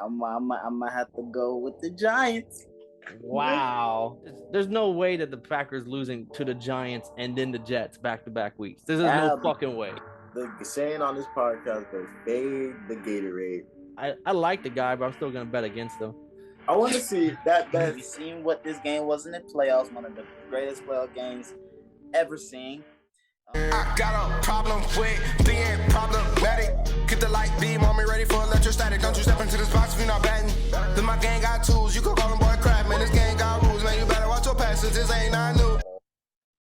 I'm gonna have to go with the Giants. Wow. There's no way that the Packers losing to the Giants and then the Jets back-to-back weeks. There's no fucking way. The saying on this podcast goes, fade the Gatorade. I like the guy, but I'm still gonna bet against him. I want to see that. We seen what this game was in the playoffs, one of the greatest playoff games ever seen. I got a problem with being problematic. Get the light beam on me, ready for electrostatic. Don't you step into this box if you're not batting. Then my gang got tools, you can call them boy crap. Man, this gang got rules, man, you better watch your passes. This ain't not new.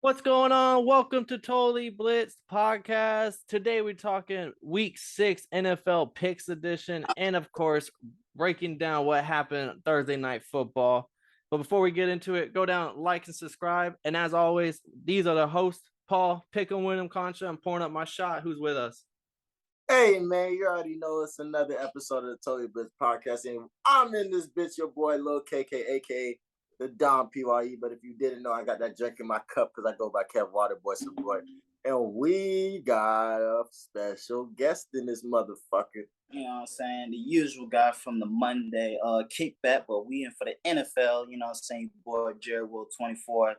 What's going on? Welcome to Totally Blitzed Podcast. Today we're talking Week 6 NFL Picks Edition, and of course, breaking down what happened Thursday Night Football. But before we get into it, go down, like, and subscribe. And as always, these are the hosts, Paul, Pick 'em, Win 'em, Concha. I'm pouring up my shot. Who's with us? Hey, man, you already know it's another episode of the Totally Blitz Podcast. And I'm in this bitch, your boy, Lil KK, a.k.a. the Don PYE. But if you didn't know, I got that drink in my cup because I go by Kev Waterboy Support. And we got a special guest in this motherfucker. You know what I'm saying? The usual guy from the Monday Kickback, but we in for the NFL. You know what I'm saying? Boy, Jerry Will 24,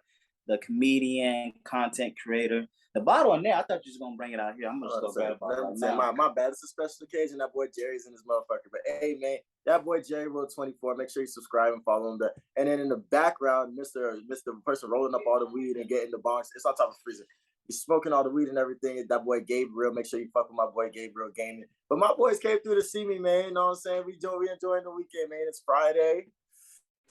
the comedian, content creator. The bottle in there, I thought you was gonna bring it out here. I'm gonna just go grab a bottle right now. My bad. It's a special occasion. That boy Jerry's in this motherfucker. But hey, man, that boy Jerry Will 24. Make sure you subscribe and follow him. And then in the background, Mr. person rolling up all the weed and getting the bongs. It's on top of the freezer. He's smoking all the weed and everything. That boy Gabriel. Make sure you fuck with my boy Gabriel Gaming. But my boys came through to see me, man. You know what I'm saying? We enjoying the weekend, man. It's Friday.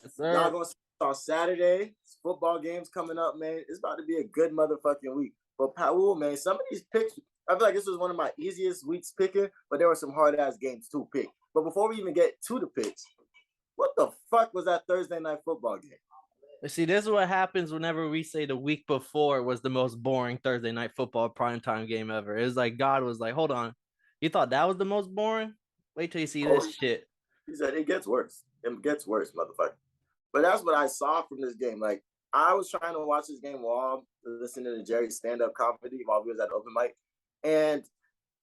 Yes, sir. Y'all gonna see on Saturday. Football games coming up, man. It's about to be a good motherfucking week. But Powell, man, some of these picks, I feel like this was one of my easiest weeks picking, but there were some hard-ass games to pick. But before we even get to the picks, what the fuck was that Thursday night football game? See, this is what happens whenever we say the week before was the most boring Thursday night football primetime game ever. It was like God was like, hold on. You thought that was the most boring? Wait till you see this shit. He said it gets worse. It gets worse, motherfucker. But that's what I saw from this game. Like, I was trying to watch this game while listening to Jerry's stand-up comedy while we was at the open mic. And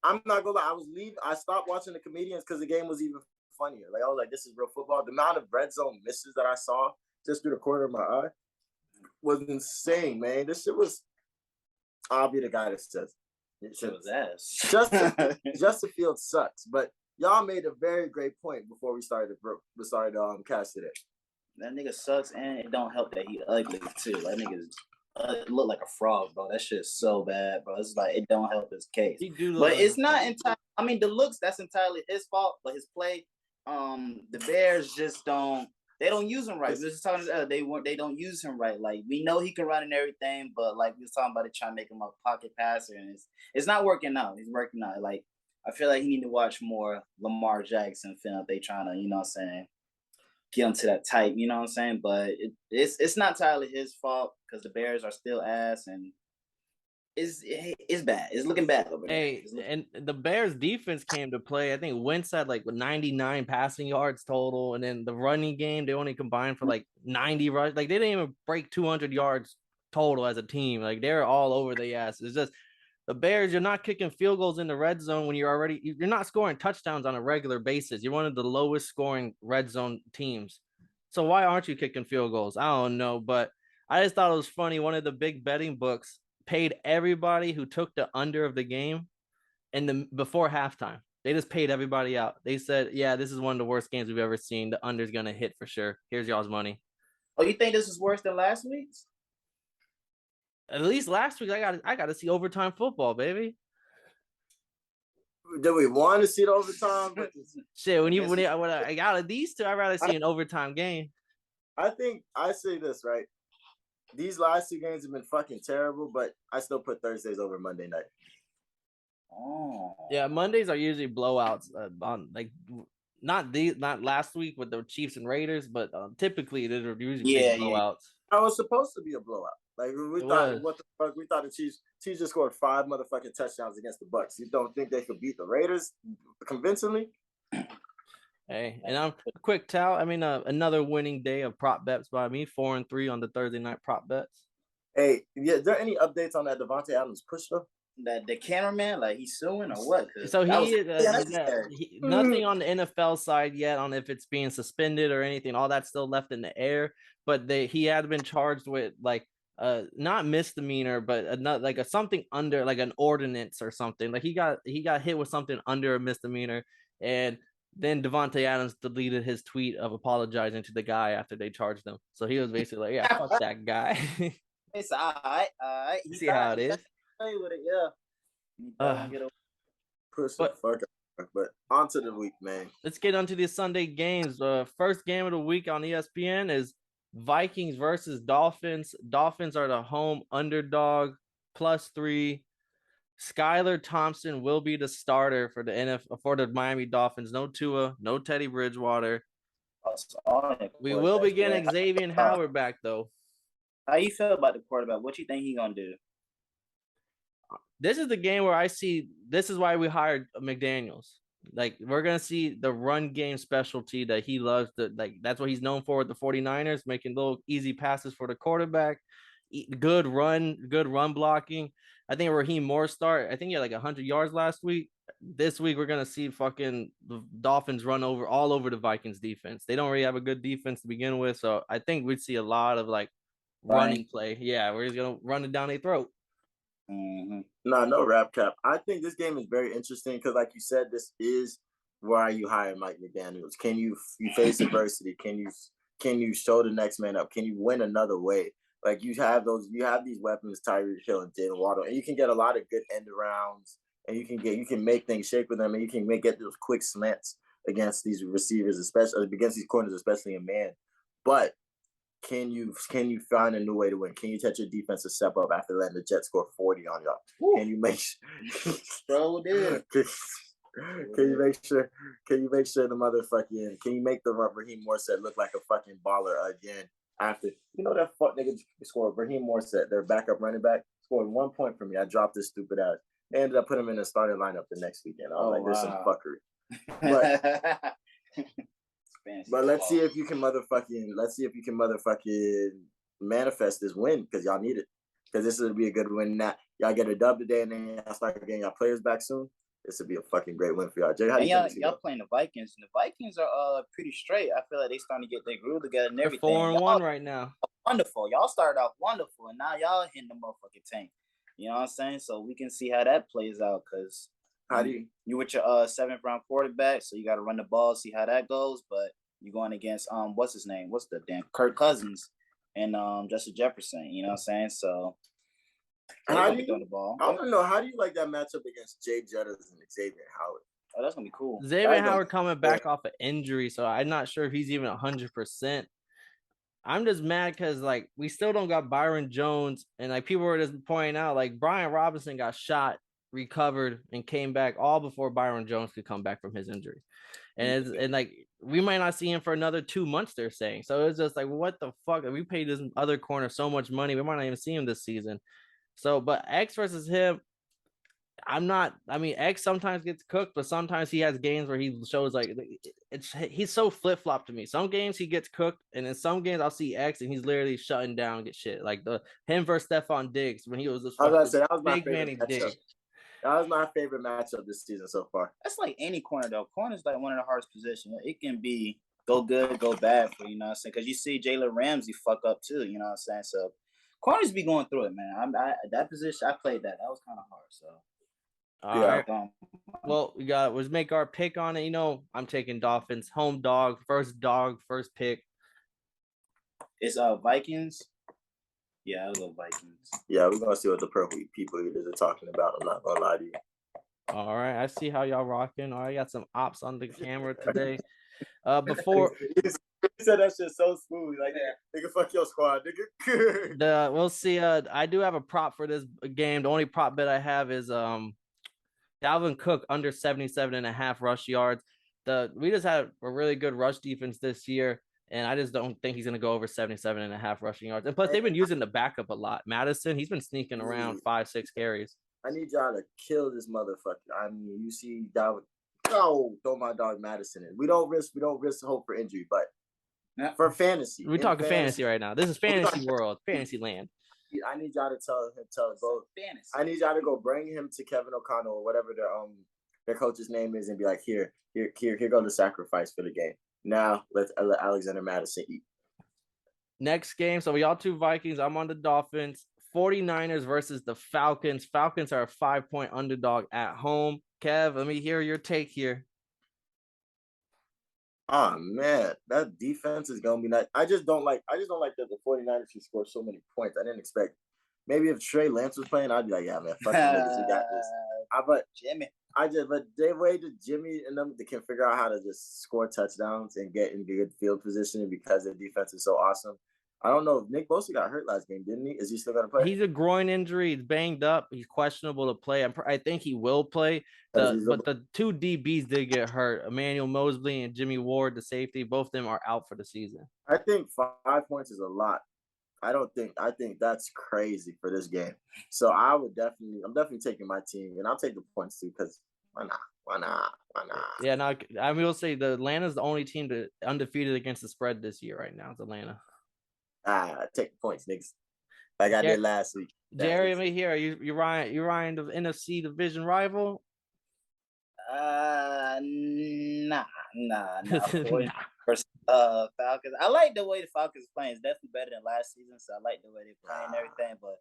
I'm not gonna lie, I stopped watching the comedians because the game was even funnier. Like, I was like, this is real football. The amount of red zone misses that I saw just through the corner of my eye was insane, man. This shit was, I'll be the guy that says it was ass. Just the field sucks. But y'all made a very great point before we started cast today. That nigga sucks, and it don't help that he ugly too. That nigga look like a frog, bro. That shit's so bad, bro. It's like it don't help his case. But it's not entirely. I mean, the looks, that's entirely his fault. But his play, the Bears just don't. They don't use him right. We was talking they don't use him right. Like, we know he can run and everything, but like we was talking about, it trying to make him a pocket passer, and it's not working out. He's working out. Like, I feel like he need to watch more Lamar Jackson film if they trying to, you know what I'm saying, get him to that type, you know what I'm saying? But it's not entirely his fault because the Bears are still ass, and it's bad. It's looking bad over there. Hey, and the Bears defense came to play. I think Wentz had like 99 passing yards total, and then the running game, they only combined for like 90 rush. Like, they didn't even break 200 yards total as a team. Like, they're all over the ass. It's just the Bears, you're not kicking field goals in the red zone when you're not scoring touchdowns on a regular basis. You're one of the lowest scoring red zone teams. So why aren't you kicking field goals? I don't know, but I just thought it was funny. One of the big betting books paid everybody who took the under of the game before halftime. They just paid everybody out. They said, yeah, this is one of the worst games we've ever seen. The under's going to hit for sure. Here's y'all's money. Oh, you think this is worse than last week's? At least last week, I got to see overtime football, baby. Do we want to see the overtime? Shit, when I got these two, I'd rather see an overtime game. I think I say this, right? These last two games have been fucking terrible, but I still put Thursdays over Monday night. Oh, yeah, Mondays are usually blowouts. On like not last week with the Chiefs and Raiders, but typically they're usually blowouts. I was supposed to be a blowout. Like, we thought, what the fuck? We thought the Chiefs just scored 5 motherfucking touchdowns against the Bucks. You don't think they could beat the Raiders convincingly? Hey, and I'm a quick towel. I mean, another winning day of prop bets by me, 4-3 on the Thursday night prop bets. Hey, yeah, is there any updates on that Devontae Adams push though? the cameraman, like he's suing or what? So nothing on the NFL side yet on if it's being suspended or anything. All that's still left in the air. But he had been charged with like not misdemeanor, but not something under like an ordinance or something. Like he got hit with something under a misdemeanor, and then Devontae Adams deleted his tweet of apologizing to the guy after they charged him. So he was basically like, yeah, fuck that guy. It's all right. See how it is. Play with it, yeah. But on to the week, man. Let's get onto the Sunday games. First game of the week on ESPN is Vikings versus Dolphins. Dolphins are the home underdog, +3. Skylar Thompson will be the starter for the Miami Dolphins. No Tua, no Teddy Bridgewater. We will be getting Xavier Howard back though. How you feel about the quarterback? What you think he gonna do? This is the game where I see this is why we hired McDaniels. Like we're gonna see the run game specialty that he loves. That's what he's known for with the 49ers, making little easy passes for the quarterback. Good run blocking. I think Raheem Morris I think he had like 100 yards last week. This week we're gonna see fucking the Dolphins run all over the Vikings defense. They don't really have a good defense to begin with, so I think we'd see a lot of like running play. Yeah, we're just gonna run it down their throat. Mm-hmm. No rap cap. I think this game is very interesting because, like you said, this is why you hire Mike McDaniels. Can you face adversity? Can you show the next man up? Can you win another way? Like you have these weapons, Tyreek Hill and Jalen Waddle, and you can get a lot of good end arounds, and you can make things shake with them, and you can get those quick slants against these receivers, especially against these corners, especially in man. But can you find a new way to win? Can you touch your defense a step up after letting the Jets score 40 on y'all? Woo. Can you make Bro, dude. Can you make sure the motherfucking can you make the Raheem Morset look like a fucking baller again after that fuck nigga scored Raheem Morset, their backup running back, scored 1 point for me. I dropped this stupid ass. They ended up putting him in the starting lineup the next weekend. I was like, there's some fuckery. But let's see if you can motherfucking manifest this win because y'all need it. Because this would be a good win. Now y'all get a dub today and then y'all start getting y'all players back soon. This would be a fucking great win for y'all. Jay, y'all playing the Vikings, and the Vikings are pretty straight. I feel like they starting to get their groove together and everything. 4-1 right now. Wonderful. Y'all started off wonderful, and now y'all hitting the motherfucking tank. You know what I'm saying? So we can see how that plays out because you with your 7th round quarterback, so you got to run the ball, see how that goes. But you're going against what's his name? What's the damn Kirk Cousins and Justin Jefferson? You know what I'm saying? So how do you the ball. I don't know. How do you like that matchup against Jay Jettas and Xavier Howard? Oh, that's gonna be cool. Xavier Howard coming back off an injury, so I'm not sure if he's even 100%. I'm just mad because like we still don't got Byron Jones, and like people were just pointing out like Brian Robinson got shot, recovered, and came back all before Byron Jones could come back from his injury, and like we might not see him for another 2 months. They're saying so. It's just like what the fuck? We paid this other corner so much money, we might not even see him this season. So, but X versus him. X sometimes gets cooked, but sometimes he has games where he shows like he's so flip-flop to me. Some games he gets cooked, and in some games I'll see X and he's literally shutting down, get shit. Like him versus Stephon Diggs when he was this that was my favorite matchup. That was my favorite matchup this season so far. That's like any corner though. Corner's like one of the hardest positions. It can be go good, go bad for, you know what I'm saying? Because you see Jalen Ramsey fuck up too, you know what I'm saying? So corners be going through it, man. That position, I played that. That was kind of hard, so. All right. Well, let's make our pick on it. I'm taking Dolphins, home dog, first pick. It's Vikings. Yeah, I'll go Vikings. Yeah, we're gonna see what the pro people are talking about. I'm not gonna lie to you. All right, I see how y'all rocking. All right, I got some ops on the camera today. Before he said that shit so smooth, like nigga, fuck your squad, nigga. We'll see. I do have a prop for this game. The only prop bet I have is Dalvin Cook under 77.5 rush yards. We just had a really good rush defense this year, and I just don't think he's going to go over 77.5 rushing yards. And plus, they've been using the backup a lot. Madison, he's been sneaking around 5-6 carries. I need y'all to kill this motherfucker. I mean, you see Dalvin. Oh, throw my dog Madison in. We don't risk hope for injury, but for fantasy. We're talking fantasy right now. This is fantasy world, fantasy land. I need y'all to tell both. I need y'all to go bring him to Kevin O'Connell or whatever their coach's name is and be like, here go the sacrifice for the game. Now let Alexander Madison eat. Next game. So we all 2 Vikings. I'm on the Dolphins. 49ers versus the Falcons. Falcons are a 5-point underdog at home. Kev, let me hear your take here. Oh man, that defense is gonna be nice. I just don't like that the 49ers can score so many points. I didn't expect. Maybe if Trey Lance was playing, I'd be like, yeah, man, fuck you niggas, you got this. But they waited Jimmy and them they can figure out how to just score touchdowns and get in good field position because their defense is so awesome. I don't know if Nick Bosa got hurt last game, didn't he? Is he still gonna play? He's a groin injury. He's banged up. He's questionable to play. I think he will play. But the 2 DBs did get hurt. Emmanuel Mosley and Jimmy Ward, the safety, both of them are out for the season. I think 5 points is a lot. I think that's crazy for this game. So I'm definitely taking my team, and I'll take the points too, because why not? Yeah, no, I will say the Atlanta's the only team to undefeated against the spread this year right now. It's Atlanta. Take the points, niggas. Like I did last week. Jerry, let me hear. You Ryan the NFC division rival? Nah. Falcons. I like the way the Falcons playing. It's definitely better than last season, so I like the way they play and everything. But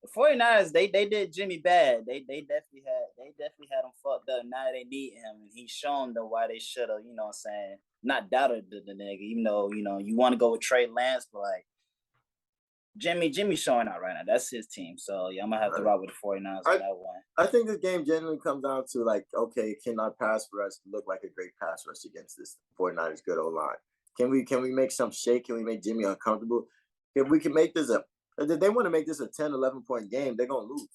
the 49ers, they did Jimmy bad. They definitely had him fucked up. Now they need him, and he's shown them why they should have, you know what I'm saying, not doubted the nigga, even though, you want to go with Trey Lance, but like Jimmy's showing out right now. That's his team. So yeah, I'm gonna have to rock with the 49ers on that one. I think this game genuinely comes down to like, okay, can our pass rush look like a great pass rush against this 49ers good old line? Can we make some shake? Can we make Jimmy uncomfortable? If we can make this if they want to make this a 10, 11 point game, they're gonna lose.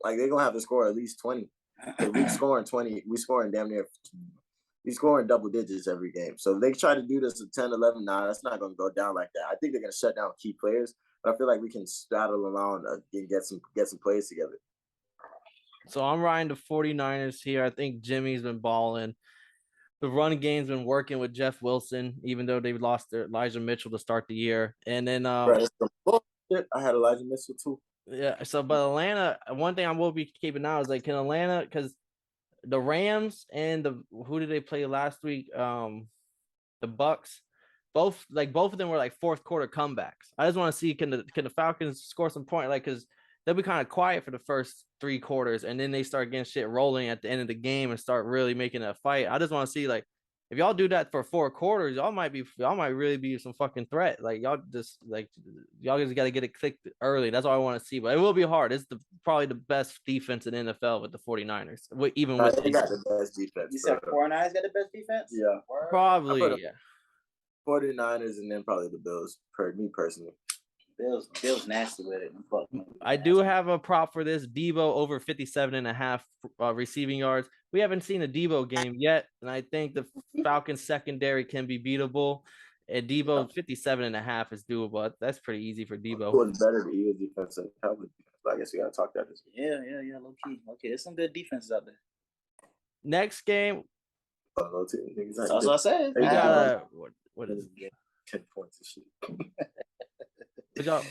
Like they're gonna have to score at least 20. We scoring 20, we scoring damn near we scoring double digits every game. So if they try to do this at 10, 11, that's not gonna go down like that. I think they're gonna shut down key players. But I feel like we can straddle around and get some plays together. So I'm riding the 49ers here. I think Jimmy's been balling. The run game's been working with Jeff Wilson, even though they lost their Elijah Mitchell to start the year. And then I had Elijah Mitchell too. Yeah. So, but Atlanta, one thing I will be keeping an eye is like, can Atlanta, because the Rams and who did they play last week? The Bucks. Both of them were like fourth quarter comebacks. I just want to see can the Falcons score some point, like, because they'll be kind of quiet for the first 3 quarters and then they start getting shit rolling at the end of the game and start really making a fight. I just want to see, like, if y'all do that for 4 quarters, y'all might really be some fucking threat. Like y'all just got to get it clicked early. That's all I want to see. But it will be hard. It's probably the best defense in the NFL with the 49ers. Even with they got the best defense. You said 49ers got the best defense? Yeah, probably. Yeah. 49ers and then probably the Bills. Me personally. Bills nasty with it. I do have a prop for this. Debo over 57.5 receiving yards. We haven't seen a Debo game yet, and I think the Falcons secondary can be beatable. And Debo 57.5 is doable. That's pretty easy for Debo. What's better the Eagles defense than Cowboys defense? But I guess we gotta talk that this week. Yeah, low key. Okay, there's some good defenses out there. Next game. That's what I said. We got what is it? 10 points and shit.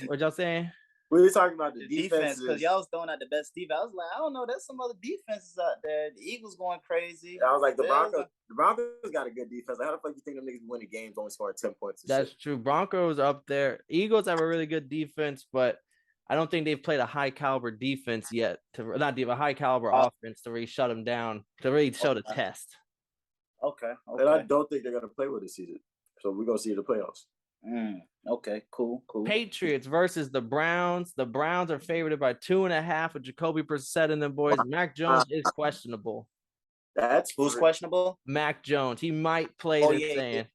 What y'all saying? We were talking about the defense because y'all was throwing out the best defense. I was like, I don't know, there's some other defenses out there. The Eagles going crazy. I was like, the Broncos got a good defense. Like, how the fuck you think them niggas winning games only scoring 10 points? That's true. Broncos up there. Eagles have a really good defense, but I don't think they've played a high caliber defense yet. A high caliber offense to really shut them down, to really show the test. Okay. And I don't think they're gonna play with this season. So we're gonna see the playoffs. Okay, cool. Patriots versus the Browns. The Browns are favored by 2.5 with Jacoby Brissett and them boys. Mac Jones is questionable. Who's questionable? Mac Jones. He might play saying.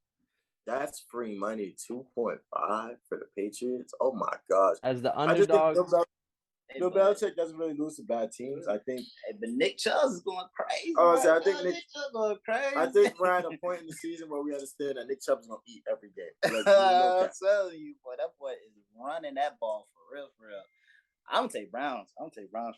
That's free money. 2.5 for the Patriots. Oh my gosh. As the underdog. Bill Belichick doesn't really lose to bad teams. I think, but Nick Chubb is going crazy. I think Nick Chubb going crazy. I think we're at a point in the season where we understand that Nick Chubb is gonna eat every game. I'm telling you, boy, that boy is running that ball for real. I'm gonna take Browns.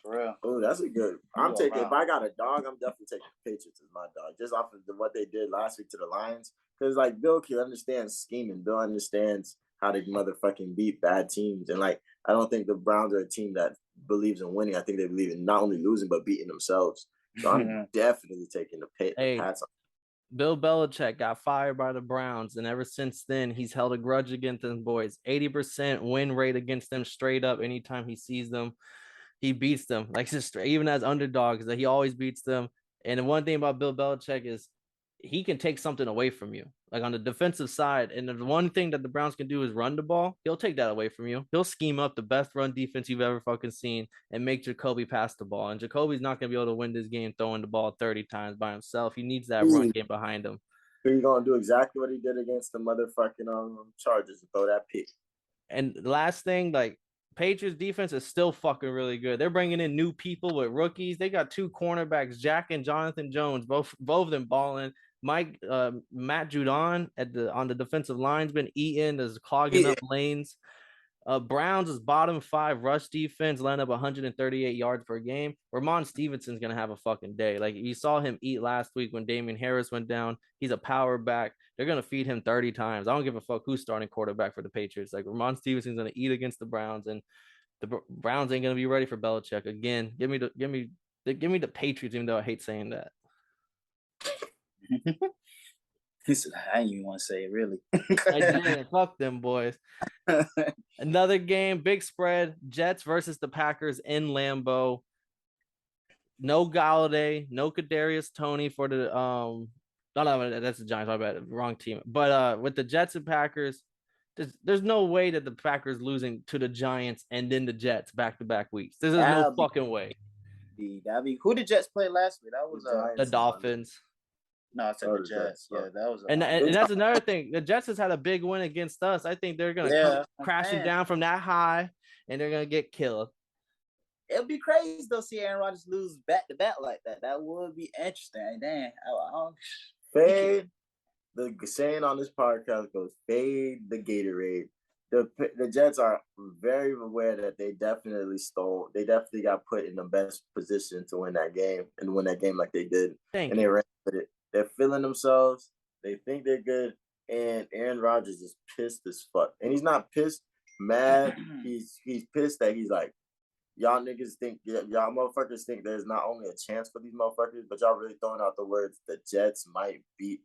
For real. Oh, that's a good. I'm taking. If I got a dog, I'm definitely taking the Patriots as my dog, just off of what they did last week to the Lions. Because like Bill can understand scheming. Bill understands how they motherfucking beat bad teams. And like, I don't think the Browns are a team that believes in winning. I think they believe in not only losing but beating themselves. So I'm definitely taking the Pats on. Bill Belichick got fired by the Browns, and ever since then, he's held a grudge against them boys. 80% win rate against them straight up. Anytime he sees them, he beats them. Like, just even as underdogs, that he always beats them. And the one thing about Bill Belichick is he can take something away from you, like on the defensive side. And the one thing that the Browns can do is run the ball. He'll take that away from you. He'll scheme up the best run defense you've ever fucking seen and make Jacoby pass the ball. And Jacoby's not going to be able to win this game throwing the ball 30 times by himself. He needs that run game behind him. He's going to do exactly what he did against the motherfucking Chargers and throw that pick. And last thing, like, Patriots defense is still fucking really good. They're bringing in new people with rookies. They got 2 cornerbacks, Jack and Jonathan Jones, both of them balling. Matt Judon on the defensive line's been eating, is clogging up lanes. Browns is bottom 5 rush defense, line up 138 yards per game. Ramon Stevenson's gonna have a fucking day. Like, you saw him eat last week when Damian Harris went down. He's a power back. They're gonna feed him 30 times. I don't give a fuck who's starting quarterback for the Patriots. Like, Ramon Stevenson's gonna eat against the Browns, and the Browns ain't gonna be ready for Belichick again. Give me the Patriots, even though I hate saying that. He said, I didn't even want to say it, really. I did. Fuck them boys. Another game, big spread. Jets versus the Packers in Lambeau. No Galladay, no Kadarius Toney for the no, that's the Giants. My bad, wrong team. But with the Jets and Packers, there's no way that the Packers losing to the Giants and then the Jets back-to-back weeks. There's no fucking way. Who did Jets play last week? That was the Dolphins. No, I said the Jets. Yeah, that was. And that's another thing. The Jets has had a big win against us. I think they're gonna come crashing down from that high, and they're gonna get killed. It'll be crazy though, see Aaron Rodgers lose back to back like that. That would be interesting. Damn. Fade. The saying on this podcast goes, fade the Gatorade. The Jets are very aware that they definitely stole. They definitely got put in the best position to win that game and win that game like they did. They ran with it. They're feeling themselves. They think they're good. And Aaron Rodgers is pissed as fuck. And he's not pissed, mad. He's pissed that he's like, y'all niggas think, y'all motherfuckers think there's not only a chance for these motherfuckers, but y'all really throwing out the words the Jets might beat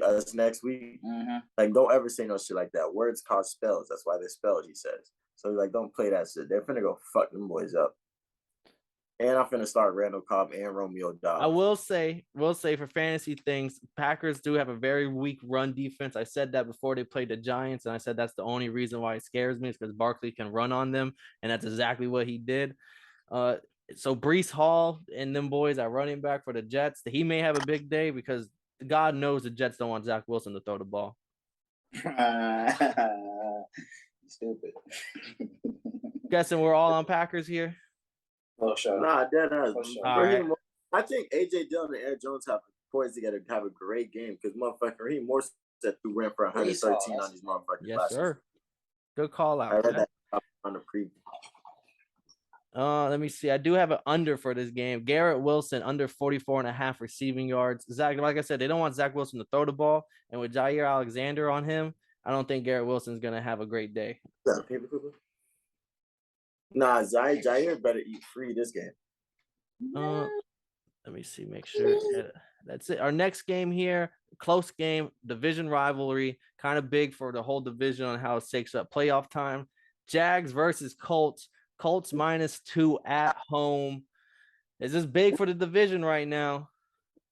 us next week. Like, don't ever say no shit like that. Words cause spells. That's why they're spelled, he says. So like, don't play that shit. They're finna go fuck them boys up. And I'm finna start Randall Cobb and Romeo Dobbs. I will say for fantasy things, Packers do have a very weak run defense. I said that before they played the Giants, and I said that's the only reason why it scares me is because Barkley can run on them, and that's exactly what he did. So Breece Hall and them boys are running back for the Jets. He may have a big day because God knows the Jets don't want Zach Wilson to throw the ball. Stupid. Guessing we're all on Packers here? Oh, sure. Nah, dead ass. Right. I think AJ Dillon and Aaron Jones have poised together to have a great game because motherfucker, he more set through ran for 113 on these motherfuckers. Yes, sir. Good call out. I read that on the preview. Let me see. I do have an under for this game. Garrett Wilson under 44.5 receiving yards. Zach, like I said, they don't want Zach Wilson to throw the ball, and with Jair Alexander on him, I don't think Garrett Wilson's gonna have a great day. Nah, Jair better eat free this game. Let me see. Make sure. Yeah, that's it. Our next game here, close game, division rivalry, kind of big for the whole division on how it shakes up playoff time. Jags versus Colts. Colts -2 at home. Is this big for the division right now?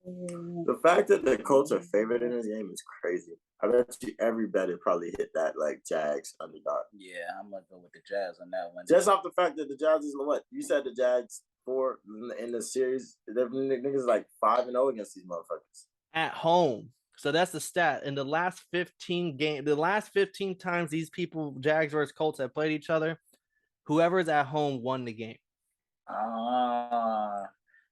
The fact that the Colts are favored in this game is crazy. I bet you every bettor probably hit that like Jags underdog. Yeah, I'm gonna go with the Jags on that one. Just off the fact that the Jags is what you said, the Jags 4 in the series. The niggas like 5-0 against these motherfuckers at home. So that's the stat. In the last 15 times these people, Jags versus Colts, have played each other, whoever's at home won the game.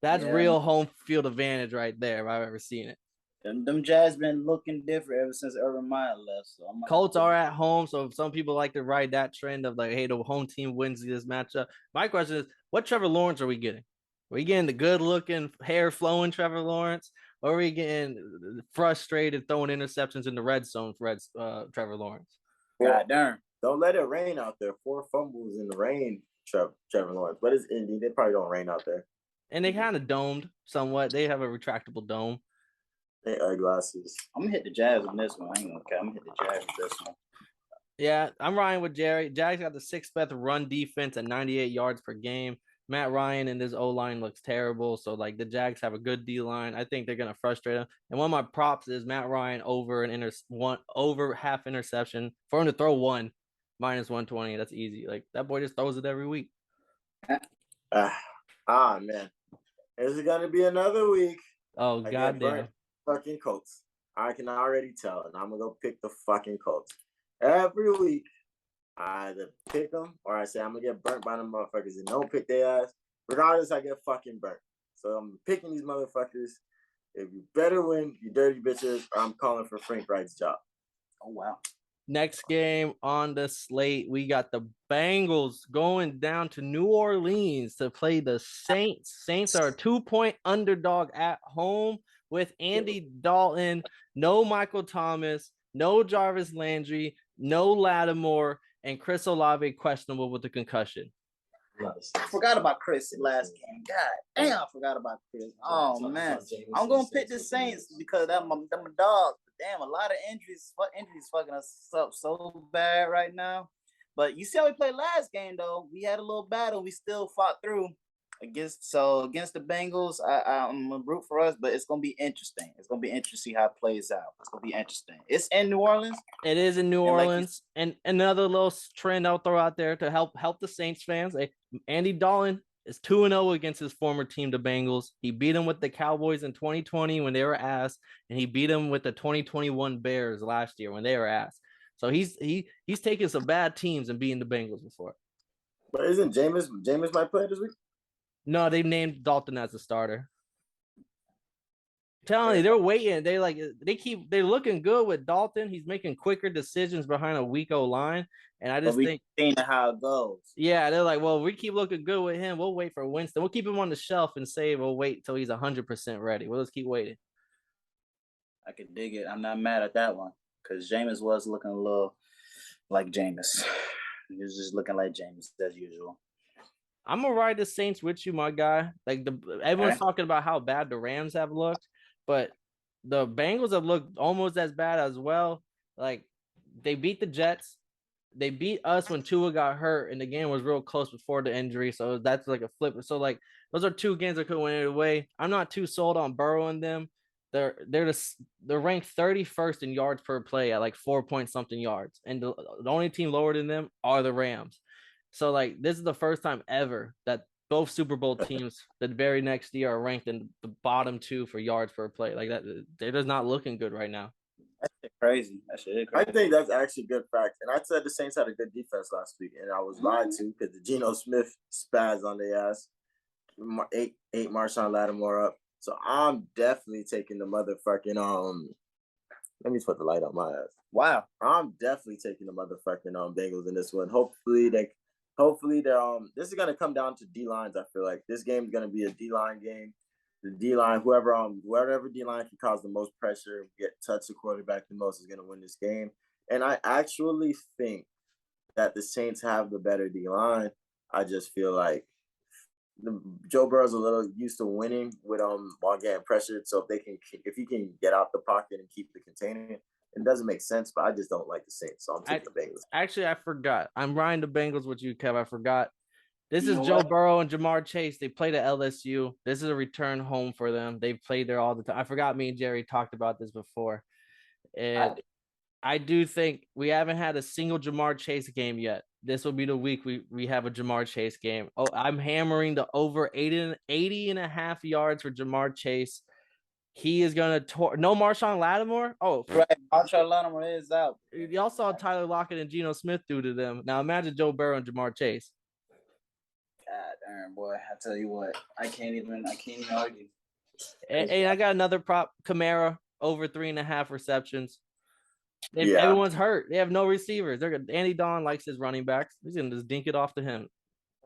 That's real home field advantage right there if I've ever seen it. Them Jazz been looking different ever since Urban Meyer left. So Colts are at home, so some people like to ride that trend of like, hey, the home team wins this matchup. My question is, what Trevor Lawrence are we getting? Are we getting the good-looking, hair-flowing Trevor Lawrence, or are we getting frustrated throwing interceptions in the red zone for Trevor Lawrence? God darn. Don't let it rain out there. 4 fumbles in the rain, Trevor Lawrence. But it's Indy. They probably don't rain out there. And they kind of domed somewhat. They have a retractable dome. They eyeglasses. I'm going to hit the Jazz on this one. I ain't going to care. I'm going to hit the Jazz with this one. Yeah, I'm riding with Jerry. Jags got the 6th best run defense at 98 yards per game. Matt Ryan and his O-line looks terrible. So, like, the Jags have a good D-line. I think they're going to frustrate them. And one of my props is Matt Ryan over half interception. For him to throw one, minus 120. That's easy. Like, that boy just throws it every week. Man. Is it going to be another week? Oh, goddamn. Fucking Colts. I can already tell. And I'm going to go pick the fucking Colts. Every week, I either pick them or I say I'm going to get burnt by them motherfuckers and don't pick their ass. Regardless, I get fucking burnt. So I'm picking these motherfuckers. If you better win, you dirty bitches, or I'm calling for Frank Wright's job. Oh, wow. Next game on the slate, we got the Bengals going down to New Orleans to play the Saints. Saints are a 2-point underdog at home with Andy Dalton, no Michael Thomas, no Jarvis Landry, no Lattimore, and Chris Olave questionable with the concussion. I forgot about Chris last game. God damn, I forgot about Chris. Oh, man. I'm going to pick the Saints because them my dogs. Damn, a lot of injuries fucking us up so bad right now. But you see how we played last game, though. We had a little battle. We still fought through against the Bengals. I'm going to root for us, but it's going to be interesting. It's going to be interesting how it plays out. It's going to be interesting. It's in New Orleans. It is in New Orleans. And another little trend I'll throw out there to help the Saints fans. Andy Dalton is 2-0 against his former team, the Bengals. He beat them with the Cowboys in 2020 when they were ass, and he beat them with the 2021 Bears last year when they were ass. So he's taken some bad teams and beating the Bengals before. But isn't Jameis might play this week? No, they named Dalton as the starter. I'm telling you, they're waiting. They're looking good with Dalton. He's making quicker decisions behind a weak O-line. And I just think seeing how it goes. Yeah, they're like, well, we keep looking good with him. We'll wait for Winston. We'll keep him on the shelf and say we'll wait till he's 100% ready. We'll just keep waiting. I could dig it. I'm not mad at that one because Jameis was looking a little like Jameis. He was just looking like Jameis as usual. I'm gonna ride the Saints with you, my guy. Like everyone's talking about how bad the Rams have looked, but the Bengals have looked almost as bad as well. Like they beat the Jets. They beat us when Tua got hurt, and the game was real close before the injury. So that's like a flip. So like those are two games that could win either way. I'm not too sold on Burrow and them. They're ranked 31st in yards per play at like 4-point-something yards, and the only team lower than them are the Rams. So like this is the first time ever that both Super Bowl teams the very next year are ranked in the bottom 2 for yards per play. Like that, they're just not looking good right now. That's crazy. That shit is crazy. I think that's actually good fact. And I said the Saints had a good defense last week, and I was lied to because the Geno Smith spaz on their ass. 8 Marshawn Lattimore up. So I'm definitely taking the motherfucking let me put the light on my ass. Wow. I'm definitely taking the motherfucking Bengals in this one. Hopefully they're this is gonna come down to D lines. I feel like this game is gonna be a D line game. The D line, whoever D line can cause the most pressure, touch the quarterback the most is gonna win this game. And I actually think that the Saints have the better D line. I just feel like Joe Burrow's a little used to winning with while getting pressured. So if he can get out the pocket and keep the container, it doesn't make sense. But I just don't like the Saints, so I'm taking the Bengals. Actually, I forgot. I'm riding the Bengals with you, Kev. I forgot. This is Joe Burrow and Jamar Chase. They played at LSU. This is a return home for them. They've played there all the time. I forgot me and Jerry talked about this before. And I do think we haven't had a single Jamar Chase game yet. This will be the week we have a Jamar Chase game. Oh, I'm hammering the over 80.5 yards for Jamar Chase. He is going to no Marshawn Lattimore. Oh, right. Marshawn Lattimore is out. Y'all saw Tyler Lockett and Geno Smith do to them. Now imagine Joe Burrow and Jamar Chase. God damn, boy. I tell you what, I can't even argue. And I got another prop, Kamara, over 3.5 receptions. Everyone's hurt. They have no receivers. Andy Dalton likes his running backs. He's gonna just dink it off to him.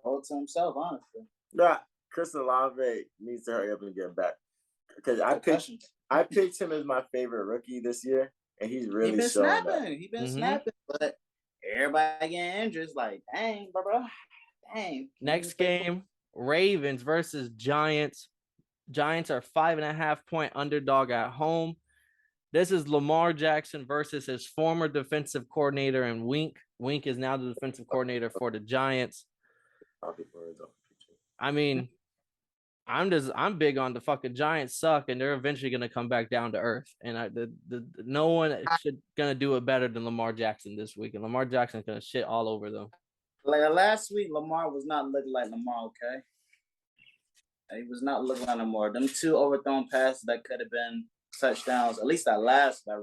Hold to himself, honestly. Nah, Chris Olave needs to hurry up and get back because I picked him as my favorite rookie this year, and he's really showing up. He's been snapping, but everybody getting injured. It's like, dang, bro. Dang. Next game, Ravens versus Giants. Giants are 5.5-point underdog at home. This is Lamar Jackson versus his former defensive coordinator and Wink. Wink is now the defensive coordinator for the Giants. I mean, I'm big on the fucking Giants suck, and they're eventually gonna come back down to earth. And no one should gonna do it better than Lamar Jackson this week. And Lamar Jackson's gonna shit all over them. Like last week, Lamar was not looking like Lamar. Okay, he was not looking like Lamar. Them 2 overthrown passes that could have been touchdowns. At least that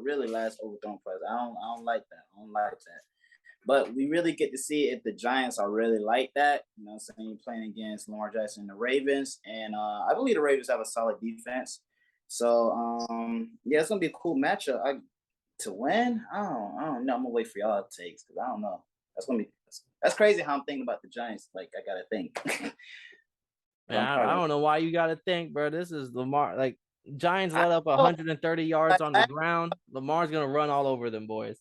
really last overthrown pass. I don't like that. I don't like that. But we really get to see if the Giants are really like that. You know what I'm saying? You're playing against Lamar Jackson and the Ravens. And I believe the Ravens have a solid defense. So, yeah, it's going to be a cool matchup. To win? I don't know. I'm going to wait for y'all takes because I don't know. That's crazy how I'm thinking about the Giants. Like, I got to think. I don't know why you got to think, bro. This is Lamar. Like, Giants let up 130 yards on the ground. Lamar's going to run all over them boys.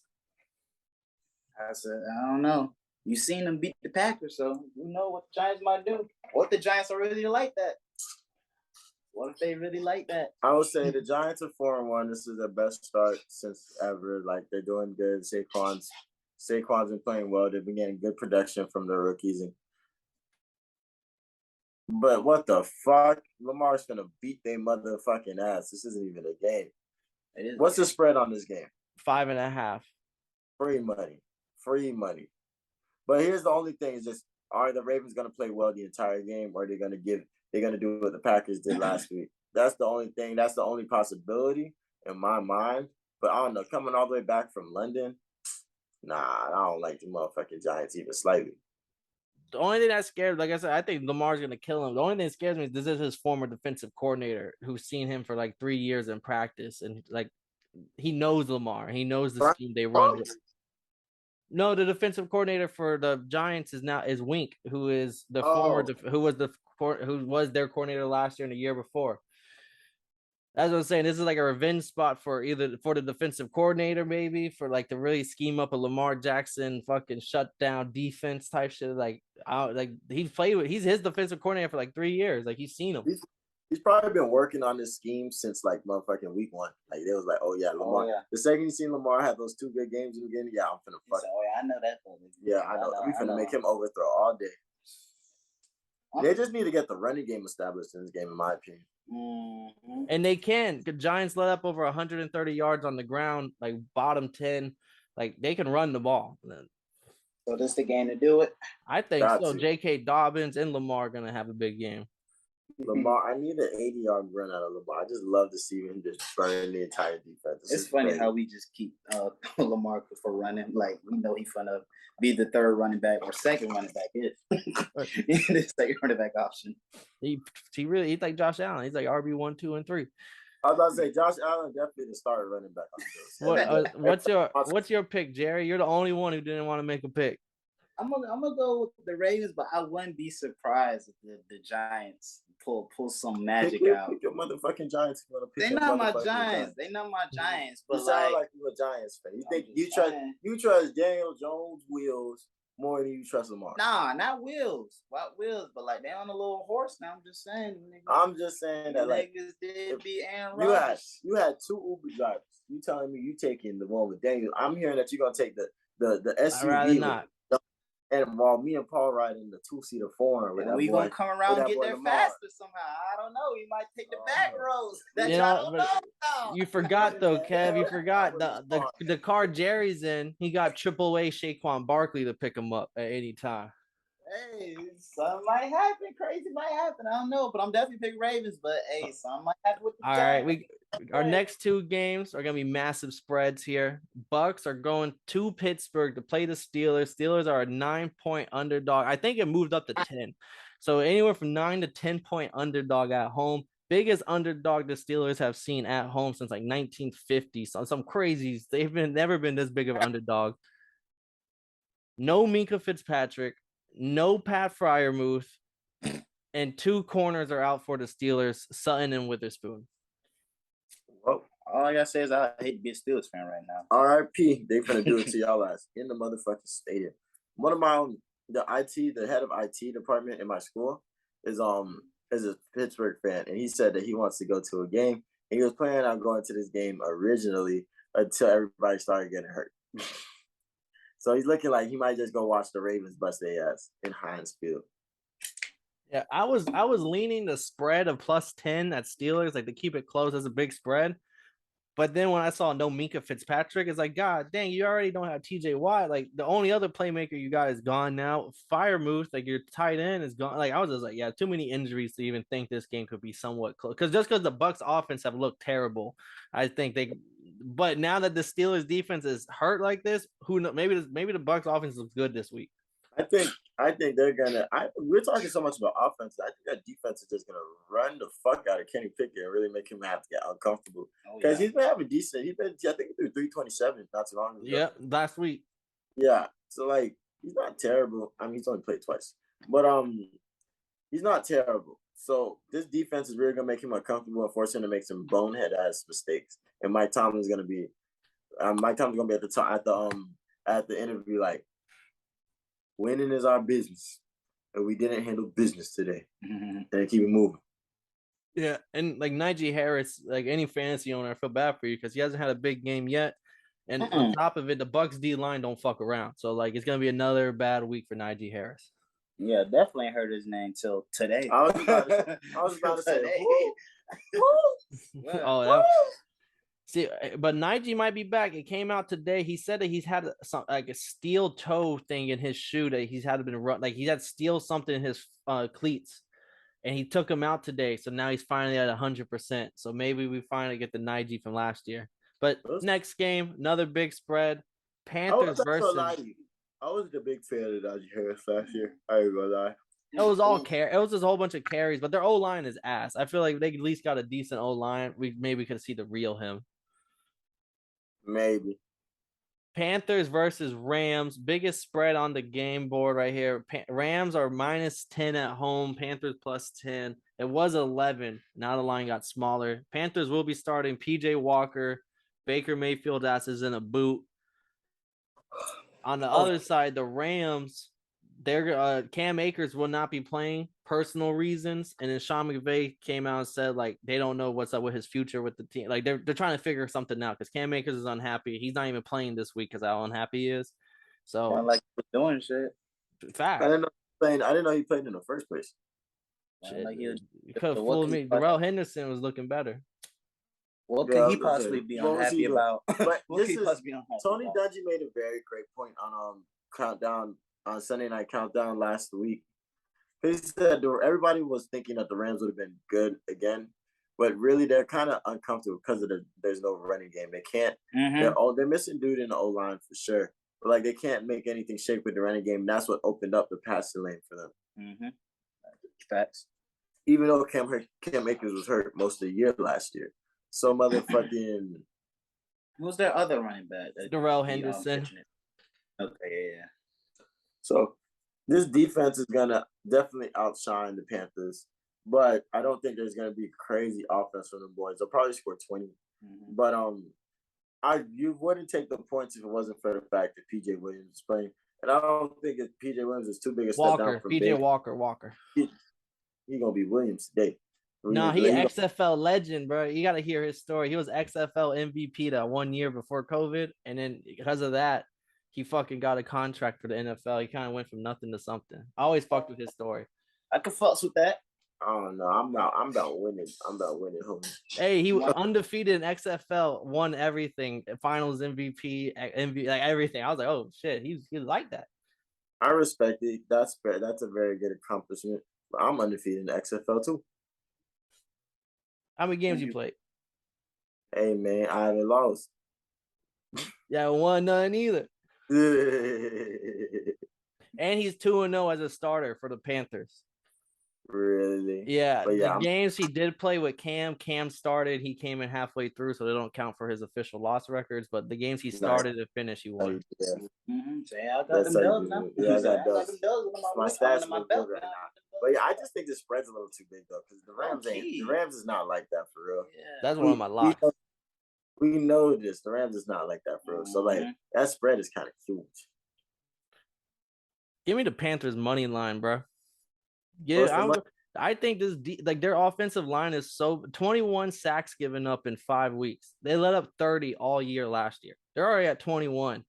I said, I don't know. You seen them beat the Packers, so you know what the Giants might do. What if the Giants are really like that? What if they really like that? I would say the Giants are 4-1. This is their best start since ever. Like, they're doing good. Saquon's been playing well. They've been getting good production from the rookies. But what the fuck? Lamar's gonna beat their motherfucking ass. This isn't even a game. What's the spread on this game? 5.5. Free money. But here's the only thing: is just are the Ravens gonna play well the entire game, or they're gonna do what the Packers did last week? That's the only thing. That's the only possibility in my mind. But I don't know. Coming all the way back from London, nah, I don't like the motherfucking Giants even slightly. The only thing that scares, like I said, I think Lamar's gonna kill him. The only thing that scares me is this is his former defensive coordinator who's seen him for like 3 years in practice, and like he knows Lamar. He knows the scheme they run. No, the defensive coordinator for the Giants is Wink, who is the who was their coordinator last year and the year before. That's what I'm saying. This is like a revenge spot for the defensive coordinator, maybe for like to really scheme up a Lamar Jackson fucking shutdown defense type shit. He's his defensive coordinator for like 3 years. Like he's seen him. He's probably been working on this scheme since like motherfucking week 1. Like they was like, oh yeah, Lamar. Oh, yeah. The second you seen Lamar have those 2 good games in the beginning, yeah, I'm finna fuck. Oh yeah, I know that. Yeah, I know. We finna make him overthrow all day. They just need to get the running game established in this game, in my opinion. Mm-hmm. And they can. The Giants let up over 130 yards on the ground, like bottom 10. Like they can run the ball. So this the game to do it? I think so. J.K. Dobbins and Lamar are gonna have a big game. Lamar, I need an 80-yard run out of Lamar. I just love to see him just burn the entire defense. It's funny how we just keep Lamar for running. Like, we know he's going to be the 3rd running back or 2nd running back. The 2nd running back option. He's like Josh Allen. He's like RB 1, 2, and 3. I was about to say, Josh Allen definitely the starter running back. What's your pick, Jerry? You're the only one who didn't want to make a pick. I'm gonna go with the Ravens, but I wouldn't be surprised if the Giants pull some magic out. Pick your motherfucking Giants. They're not my Giants. They're not my Giants. But you sound like you're a Giants fan. You think you trust Daniel Jones' wheels more than you trust Lamar? Nah, not wheels. What wheels? But like they on a little horse now. I'm just saying. I'm just saying that like niggas did be Aaron Rodgers. You had 2 Uber drivers. You telling me you taking the one with Daniel? I'm hearing that you're gonna take the SUV. I'd rather not. And while me and Paul ride in the 2-seater foreign, we gonna come around and get there faster somehow. I don't know. He might take the back roads. You forgot though, Kev. You forgot the car Jerry's in. He got AAA Saquon Barkley to pick him up at any time. Hey, something might happen. Crazy might happen. I don't know, but I'm definitely picking Ravens. But hey, something might happen with the Giants. All right, our next 2 games are gonna be massive spreads here. Bucks are going to Pittsburgh to play the Steelers. Steelers are a 9-point underdog. I think it moved up to 10. So anywhere from 9 to 10-point underdog at home. Biggest underdog the Steelers have seen at home since like 1950. So some crazies. They've never been this big of an underdog. No Minka Fitzpatrick. No Pat Freiermuth, and 2 corners are out for the Steelers, Sutton and Witherspoon. Oh, All I gotta say is I hate to be a Steelers fan right now. R.I.P. They finna do it to y'all ass in the motherfucking stadium. One of my the head of IT department in my school is a Pittsburgh fan, and he said that he wants to go to a game, and he was planning on going to this game originally until everybody started getting hurt. So he's looking like he might just go watch the Ravens bust their ass in Heinz Field. Yeah, I was leaning the spread of +10 at Steelers, like to keep it close as a big spread. But then when I saw no Minka Fitzpatrick, it's like, God dang, you already don't have TJ Watt. Like the only other playmaker you got is gone now. Firemouth, like your tight end is gone. Like I was just like, yeah, too many injuries to even think this game could be somewhat close. Because the Bucks offense have looked terrible, I think they. But now that the Steelers defense is hurt like this, who knows? Maybe the Bucks offense looks good this week. I think they're gonna. We're talking so much about offense. I think that defense is just gonna run the fuck out of Kenny Pickett and really make him have to get uncomfortable because he's been having decent. I think he threw 327 not too long ago. Yeah, last week. Yeah, so like he's not terrible. I mean, he's only played twice, but he's not terrible. So this defense is really gonna make him uncomfortable and force him to make some bonehead ass mistakes. And Mike Tomlin's gonna be at the top at the interview like. Winning is our business, and we didn't handle business today. And keep it moving. Yeah, and like Najee Harris, like any fantasy owner, I feel bad for you because he hasn't had a big game yet. And on top of it, the Bucks D line don't fuck around, so like it's gonna be another bad week for Najee Harris. Yeah, definitely heard his name till today. I was about to say, see, but Najee might be back. It came out today. He said that he's had some like a steel toe thing in his shoe that he's had been run like he had steel something in his cleats, and he took him out today. So now he's finally at 100%. So maybe we finally get the Najee from last year. But next game, another big spread. Panthers versus. I was a big fan of Najee Harris last year. I ain't gonna lie. It was all It was just a whole bunch of carries, but their O line is ass. I feel like they at least got a decent O line. We maybe could see the real him. Maybe. Panthers versus Rams. Biggest spread on the game board right here. Rams are -10 at home. Panthers +10. It was 11. Now the line got smaller. Panthers will be starting PJ Walker. Baker Mayfield ass is in a boot. On the other side, the Rams, their Cam Akers will not be playing, personal reasons, and then Sean McVay came out and said like they don't know what's up with his future with the team. Like they're trying to figure something out because Cam Akers is unhappy. He's not even playing this week because how unhappy he is. So like doing shit. Fact. I didn't know he played in the first place. Shit, like you could have fooled me. Darrell Henderson was looking better. What could he possibly be unhappy about? But Tony Dungy made a very great point on Countdown on Sunday Night Countdown last week. He said everybody was thinking that the Rams would have been good again, but really they're kind of uncomfortable because of there's no running game. They can't. They're missing dude in the O line for sure, but like they can't make anything shake with the running game. And that's what opened up the passing lane for them. Facts. Even though Cam Akers was hurt most of the year last year, so motherfucking. Who's their other running back? Darrell Henderson. Okay, yeah. So this defense is gonna definitely outshine the Panthers, but I don't think there's gonna be crazy offense from the boys. They'll probably score 20, but you wouldn't take the points if it wasn't for the fact that PJ Williams is playing, and I don't think PJ Williams is too big a step down from PJ Walker. He gonna be Williams today. No, he XFL legend, bro. You got to hear his story. He was XFL MVP that 1 year before COVID, and then because of that, he fucking got a contract for the NFL. He kind of went from nothing to something. I always fucked with his story. I can fuck with that. I don't know. I'm about winning. Homie. Hey, he was undefeated in XFL, won everything, Finals MVP, like everything. I was like, oh shit, he's like that. I respect it. That's fair. That's a very good accomplishment. But I'm undefeated in XFL too. How many games you played? Hey man, I haven't lost. Yeah, won none either. And he's 2-0 as a starter for the Panthers. Really? Yeah. The games he did play with Cam started. He came in halfway through, so they don't count for his official loss records. But the games he started and finished, he won. So I got them dubs now. Yeah, I got dubs. My stats look good right now. But yeah, I just think the spread's a little too big though, because the Rams is not like that for real. Yeah. That's one of my locks. We know this. The Rams is not like that, bro. So like that spread is kind of huge. Give me the Panthers money line, bro. Yeah, I think this their offensive line is 21 sacks given up in 5 weeks. They let up 30 all year last year. They're already at 21.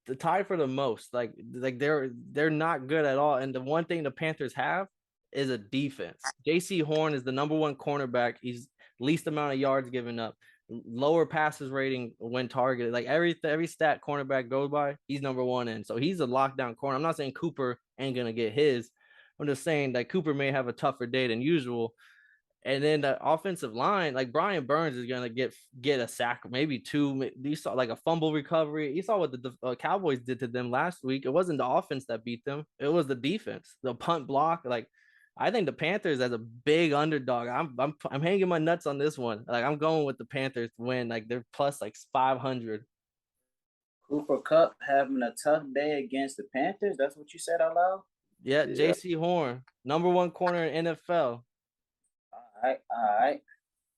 The tie for the most. Like they're not good at all. And the one thing the Panthers have is a defense. J.C. Horn is the number 1 cornerback. He's least amount of yards given up, lower passes rating when targeted. Like every stat cornerback goes by, he's number 1 in. So he's a lockdown corner. I'm not saying Cooper ain't gonna get his. I'm just saying that Cooper may have a tougher day than usual. And then the offensive line, like Brian Burns is gonna get a sack, maybe 2. You saw like a fumble recovery. You saw what the Cowboys did to them last week. It wasn't the offense that beat them; it was the defense, the punt block. Like I think the Panthers as a big underdog. I'm hanging my nuts on this one. Like I'm going with the Panthers to win. Like they're plus like 500. Cooper Kupp having a tough day against the Panthers. That's what you said out loud. Yeah. J.C. Horn, number 1 corner in NFL. All right.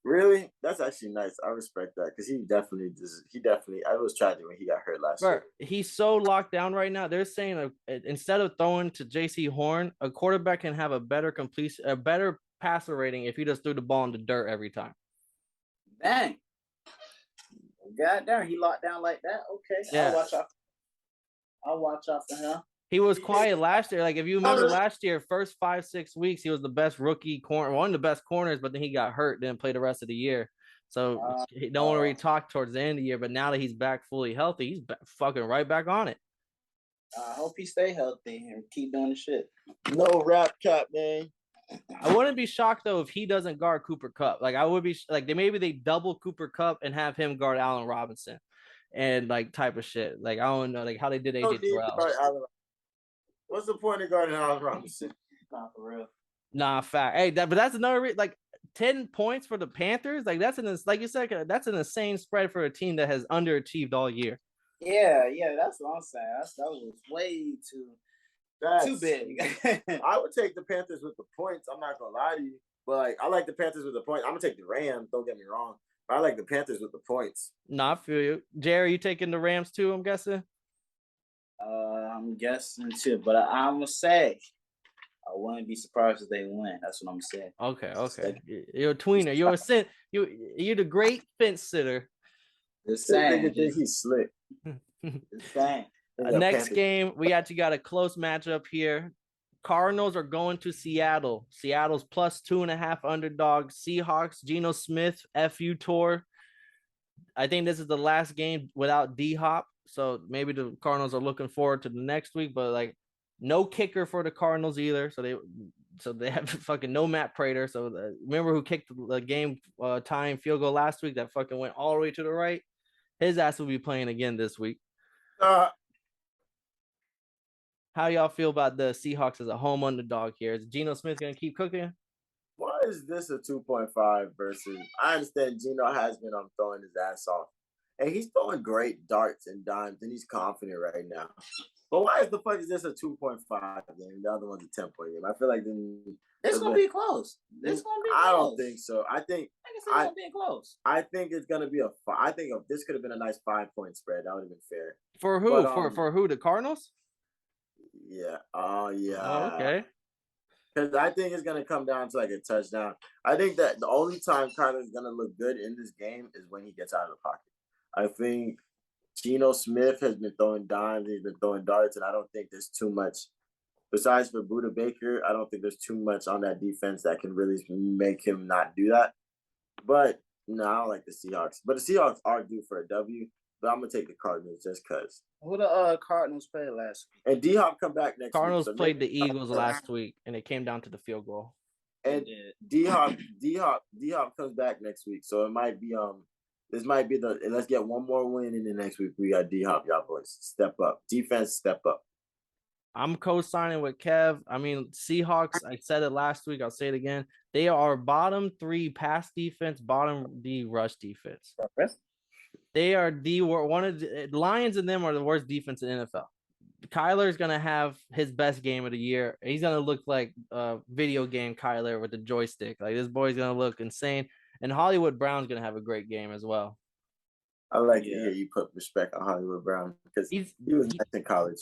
Really? That's actually nice. I respect that because he definitely. I was tragic when he got hurt last year. He's so locked down right now. They're saying instead of throwing to J.C. Horn, a quarterback can have a better passer rating if he just threw the ball in the dirt every time. Dang. God damn, he locked down like that. Okay, yeah. I'll watch out for him. He was quiet last year. Like if you remember last year, first 5-6 weeks, he was the best rookie corner, one of the best corners, but then he got hurt, didn't play the rest of the year. So he don't want to really talk towards the end of the year. But now that he's back fully healthy, he's fucking right back on it. I hope he stay healthy and keep doing the shit. No rap cap, man. I wouldn't be shocked though if he doesn't guard Cooper Kupp. Like I would be like maybe they double Cooper Kupp and have him guard Allen Robinson, and like type of shit. Like I don't know like how they did AJ Terrell. What's the point of guarding Allen Robinson? Not for real. Nah, fact. Hey, but that's another like 10 points for the Panthers. Like that's like you said, that's an insane spread for a team that has underachieved all year. Yeah, that's what I'm saying. That was way too big. I would take the Panthers with the points. I'm not gonna lie to you, but like I like the Panthers with the points. I'm gonna take the Rams. Don't get me wrong, but I like the Panthers with the points. Nah, I feel you, Jerry. You taking the Rams too? I'm guessing. I'm guessing too, but I'm gonna say I wouldn't be surprised if they win. That's what I'm saying. Okay. You're a tweener. You're the great fence sitter. The same. He's slick. The same. Next game, we actually got a close matchup here. Cardinals are going to Seattle. Seattle's plus 2.5 underdog. Seahawks, Geno Smith, FU tour. I think this is the last game without D-Hop. So maybe the Cardinals are looking forward to the next week, but like no kicker for the Cardinals either. So they have fucking no Matt Prater. So remember who kicked the game tying field goal last week that fucking went all the way to the right? His ass will be playing again this week. How y'all feel about the Seahawks as a home underdog here? Is Geno Smith going to keep cooking? Why is this a 2.5 versus? I understand Geno has been throwing his ass off. And he's throwing great darts and dimes, and he's confident right now. But why the fuck is this a 2.5 game? The other one's a 10-point game. I feel like it's gonna be close. I don't think so. I think it's gonna be close. I think it's gonna be I think this could have been a nice 5-point spread. That would have been fair. For who? But, for who? The Cardinals? Yeah. Yeah. Oh, okay. Because I think it's gonna come down to like a touchdown. I think that the only time Kyler's gonna look good in this game is when he gets out of the pocket. I think Geno Smith has been throwing dimes, he's been throwing darts, and I don't think there's too much, besides for Budda Baker, I don't think there's too much on that defense that can really make him not do that. But, no, I don't like the Seahawks. But the Seahawks are due for a W, but I'm going to take the Cardinals just because. Who the Cardinals played last week? And D-Hop come back next Cardinals week. Cardinals played the Eagles last week, and it came down to the field goal. And D-Hop comes back next week, so it might be this might be let's get one more win, and then next week we got D-Hop, y'all boys. Step up. Defense, step up. I'm co-signing with Kev. I mean, Seahawks, I said it last week, I'll say it again. They are bottom 3 pass defense, bottom D rush defense. They are one of the Lions and them are the worst defense in NFL. Kyler's going to have his best game of the year. He's going to look like a video game Kyler with the joystick. Like this boy's going to look insane. And Hollywood Brown's going to have a great game as well. I like to hear you put respect on Hollywood Brown because he was nice in college.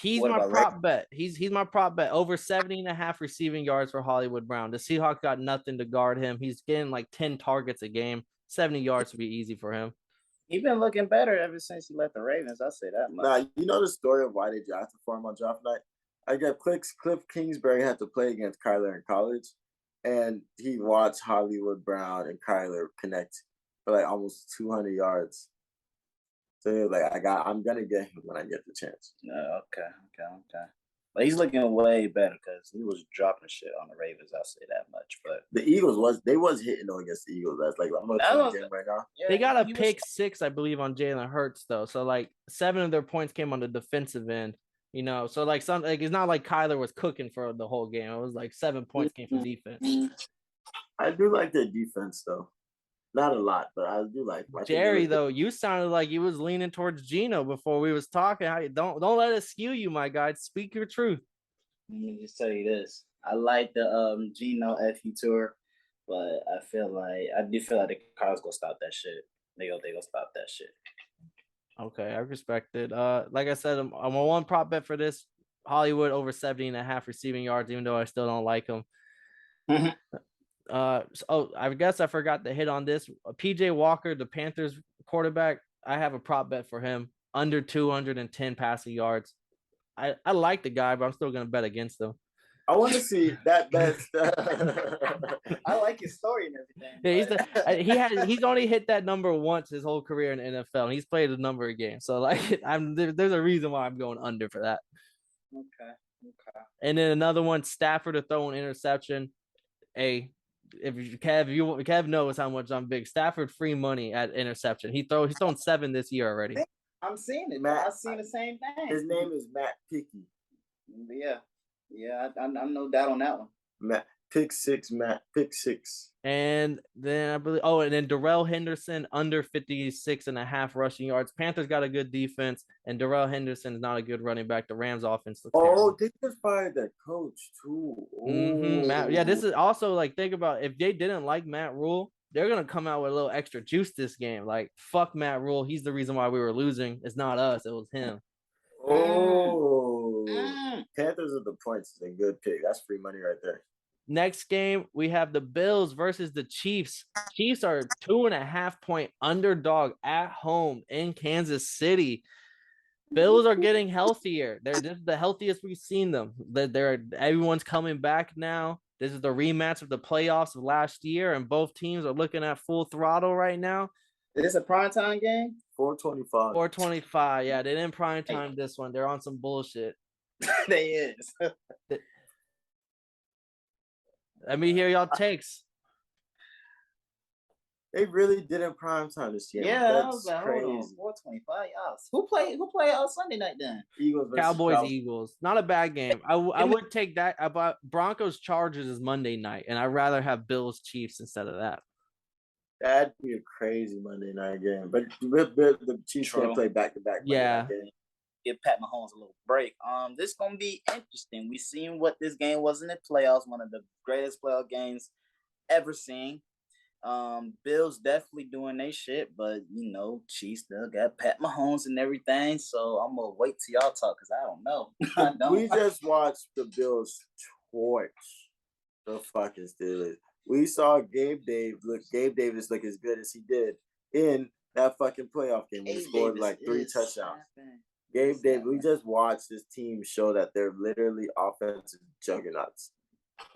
He's my prop bet. He's my prop bet. Over 70.5 receiving yards for Hollywood Brown. The Seahawks got nothing to guard him. He's getting like 10 targets a game. 70 yards would be easy for him. He's been looking better ever since he left the Ravens. I'll say that much. Nah, you know the story of why they drafted for him on draft night? I got Cliff Kingsbury had to play against Kyler in college, and he watched Hollywood Brown and Kyler connect for like almost 200 yards. So he was like, I'm gonna get him when I get the chance. Okay. But he's looking way better because he was dropping shit on the Ravens. I'll say that much. But the Eagles was hitting though against the Eagles. That's like I'm looking at the game right now. Yeah, they got a pick 6, I believe, on Jalen Hurts though. So like 7 of their points came on the defensive end. You know, so like it's not like Kyler was cooking for the whole game. It was like 7 points came from defense. I do like their defense though. Not a lot, but I do like Jerry though. You sounded like you was leaning towards Geno before we was talking. Don't let it skew you, my guy. Speak your truth. Let me just tell you this. I like the Geno FU tour, but I do feel like the Cardinals gonna stop that shit. They gonna stop that shit. Okay, I respect it. Like I said, I'm on one prop bet for this. Hollywood over 70.5 receiving yards, even though I still don't like him. I guess I forgot to hit on this. PJ Walker, the Panthers quarterback, I have a prop bet for him. Under 210 passing yards. I like the guy, but I'm still gonna bet against him. I want to see that best. I like his story and everything. Yeah, he's only hit that number once his whole career in the NFL. He's played a number of games, so like there's a reason why I'm going under for that. Okay. And then another one, Stafford to throw an interception. Kev knows how much I'm big. Stafford free money at interception. He's thrown 7 this year already. I'm seeing it, Matt. I've seen the same thing. His name is Matt Pickey. Yeah, I'm no doubt on that one. Matt Pick 6. And then I believe, and then Darrell Henderson under 56.5 rushing yards. Panthers got a good defense, and Darrell Henderson is not a good running back. The Rams offense looks terrible. They just fired that coach too. This is also like, think about if they didn't like Matt Rule, they're gonna come out with a little extra juice this game. Like, fuck Matt Rule. He's the reason why we were losing. It's not us. It was him. Panthers with the points is a good pick. That's free money right there. Next game, we have the Bills versus the Chiefs. Chiefs are 2.5-point underdog at home in Kansas City. Bills are getting healthier. They're just the healthiest we've seen them. Everyone's coming back now. This is the rematch of the playoffs of last year, and both teams are looking at full throttle right now. Is this a primetime game? 4:25. 4:25. Yeah, they didn't primetime this one. They're on some bullshit. They is. Let me hear y'all takes. They really didn't prime time this year. Yeah, that was crazy. 4:25. Who played Sunday night then? Eagles versus Cowboys. Eagles. Not a bad game. I would take that. About Broncos Chargers is Monday night, and I'd rather have Bills Chiefs instead of that. That'd be a crazy Monday night game. But the Chiefs can't play back-to-back. Yeah. Give Pat Mahomes a little break. This is gonna be interesting. We seen what this game was in the playoffs, one of the greatest playoff games ever seen. Bills definitely doing their shit, but Chiefs still got Pat Mahomes and everything. So I'm gonna wait till y'all talk because I don't know. We just watched the Bills torch the fucking Steelers. We saw Gabe Davis look as good as he did in that fucking playoff game. He scored like 3 touchdowns. Gabe Davis, we just watched this team show that they're literally offensive juggernauts.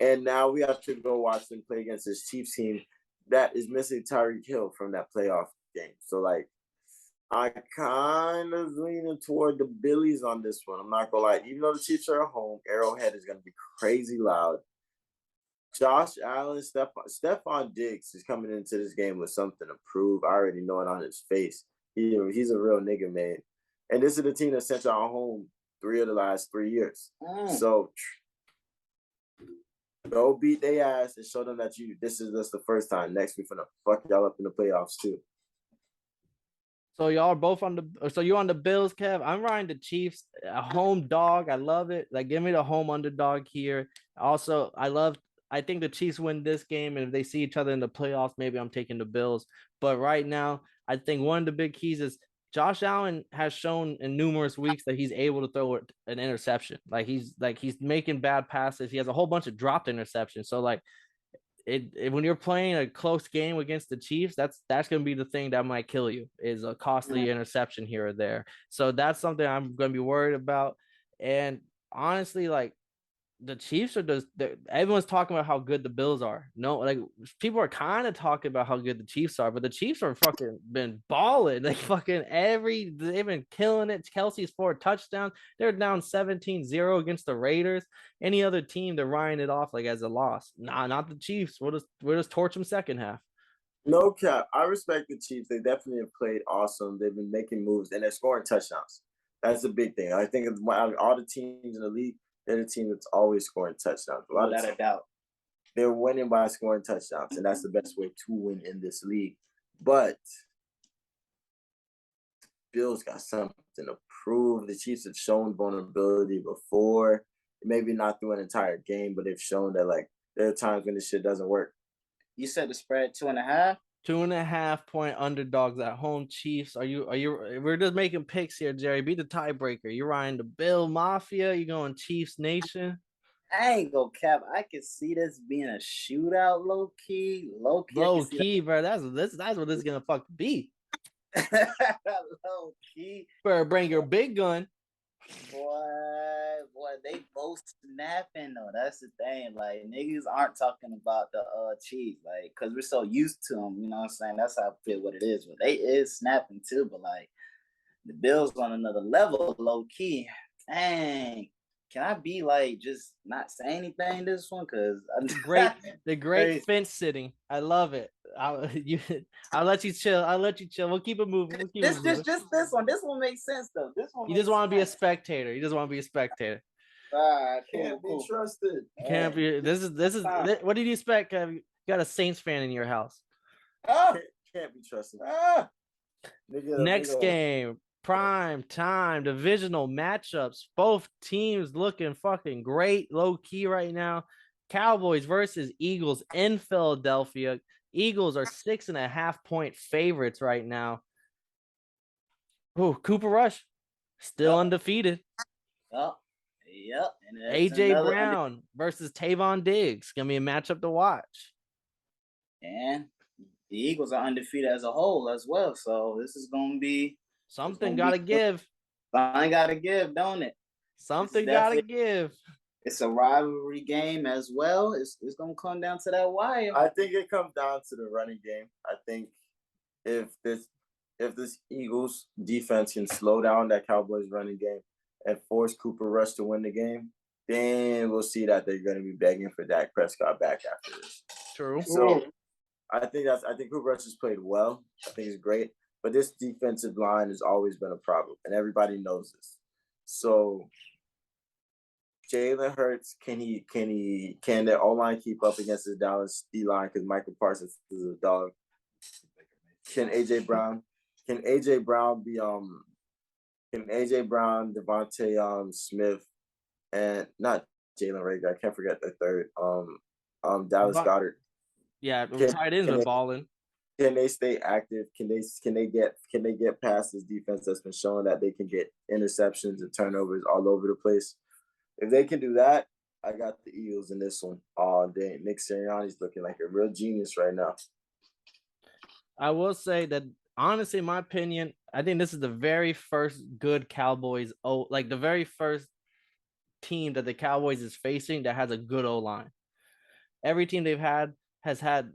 And now we have to go watch them play against this Chiefs team that is missing Tyreek Hill from that playoff game. So, like, I kind of leaning toward the Billies on this one. I'm not going to lie. Even though the Chiefs are at home, Arrowhead is going to be crazy loud. Josh Allen, Stephon Diggs is coming into this game with something to prove. I already know it on his face. He's a real nigga, man. And this is the team that sent y'all home 3 of the last 3 years. So go beat their ass and show them that this is just the first time. Next, we're gonna fuck y'all up in the playoffs too. So y'all are both you're on the Bills, Kev. I'm riding the Chiefs. A home dog. I love it. Like, give me the home underdog here. Also, I think the Chiefs win this game, and if they see each other in the playoffs, maybe I'm taking the Bills. But right now, I think one of the big keys is Josh Allen has shown in numerous weeks that he's able to throw an interception. He's making bad passes. He has a whole bunch of dropped interceptions. So when you're playing a close game against the Chiefs, that's going to be the thing that might kill you, is a costly interception here or there. So that's something I'm going to be worried about. And honestly, the Chiefs are everyone's talking about how good the Bills are. No, people are kind of talking about how good the Chiefs are, but the Chiefs are fucking been balling. They've been killing it. Kelsey's 4 touchdowns. They're down 17-0 against the Raiders. Any other team, they're riding it off as a loss. Nah, not the Chiefs. We'll just torch them second half. No cap. I respect the Chiefs. They definitely have played awesome. They've been making moves and they're scoring touchdowns. That's a big thing. I think out of all the teams in the league, they're the team that's always scoring touchdowns. Without a doubt. They're winning by scoring touchdowns, and that's the best way to win in this league. But Bills got something to prove. The Chiefs have shown vulnerability before. Maybe not through an entire game, but they've shown that there are times when this shit doesn't work. You said the spread 2.5? 2.5 point underdogs at home. Chiefs. Are you? We're just making picks here, Jerry. Be the tiebreaker. You're riding the Bill Mafia. You going Chiefs Nation? I ain't gonna cap. I can see this being a shootout, low key. Low key, bro. That's what this is gonna fucking be. Low key. Better bring your big gun. Boy, they both snapping though. That's the thing. Niggas aren't talking about the Chiefs, cause we're so used to them. You know what I'm saying? That's how I feel what it is. But they is snapping too. But the Bills on another level, low key. Dang. Can I be just not say anything this one? Cause the great fence sitting. I love it. I'll let you chill. We'll keep it moving. Just this one. This one makes sense though. This one. You just want to be a spectator. Can't be trusted. Can't be. This is. What did you expect? You got a Saints fan in your house. Can't be trusted. Next game. Prime time divisional matchups. Both teams looking fucking great, low key right now. Cowboys versus Eagles in Philadelphia. Eagles are 6.5 point favorites right now. Oh, Cooper Rush still undefeated. Yep. And AJ Brown versus Tavon Diggs. Gonna be a matchup to watch. And the Eagles are undefeated as a whole as well. So this is gonna be. Something gotta give. Something gotta give, don't it? Something gotta give. It's a rivalry game as well. It's gonna come down to that wire. I think it comes down to the running game. I think if this Eagles defense can slow down that Cowboys running game and force Cooper Rush to win the game, then we'll see that they're gonna be begging for Dak Prescott back after this. True. So I think Cooper Rush has played well. I think he's great. But this defensive line has always been a problem, and everybody knows this. So Jalen Hurts, can the O-line keep up against the Dallas D-line because Michael Parsons is a dog? Can AJ Brown be Devontae Smith and not Jalen Reagor? I can't forget the third. Dallas Goedert. Yeah, tight ends are balling. Can they stay active? Can they get past this defense that's been showing that they can get interceptions and turnovers all over the place? If they can do that, I got the Eagles in this one all day. Nick Sirianni's looking like a real genius right now. I will say that honestly, in my opinion, I think this is the very first good Cowboys. The very first team that the Cowboys is facing that has a good O-line. Every team they've had has had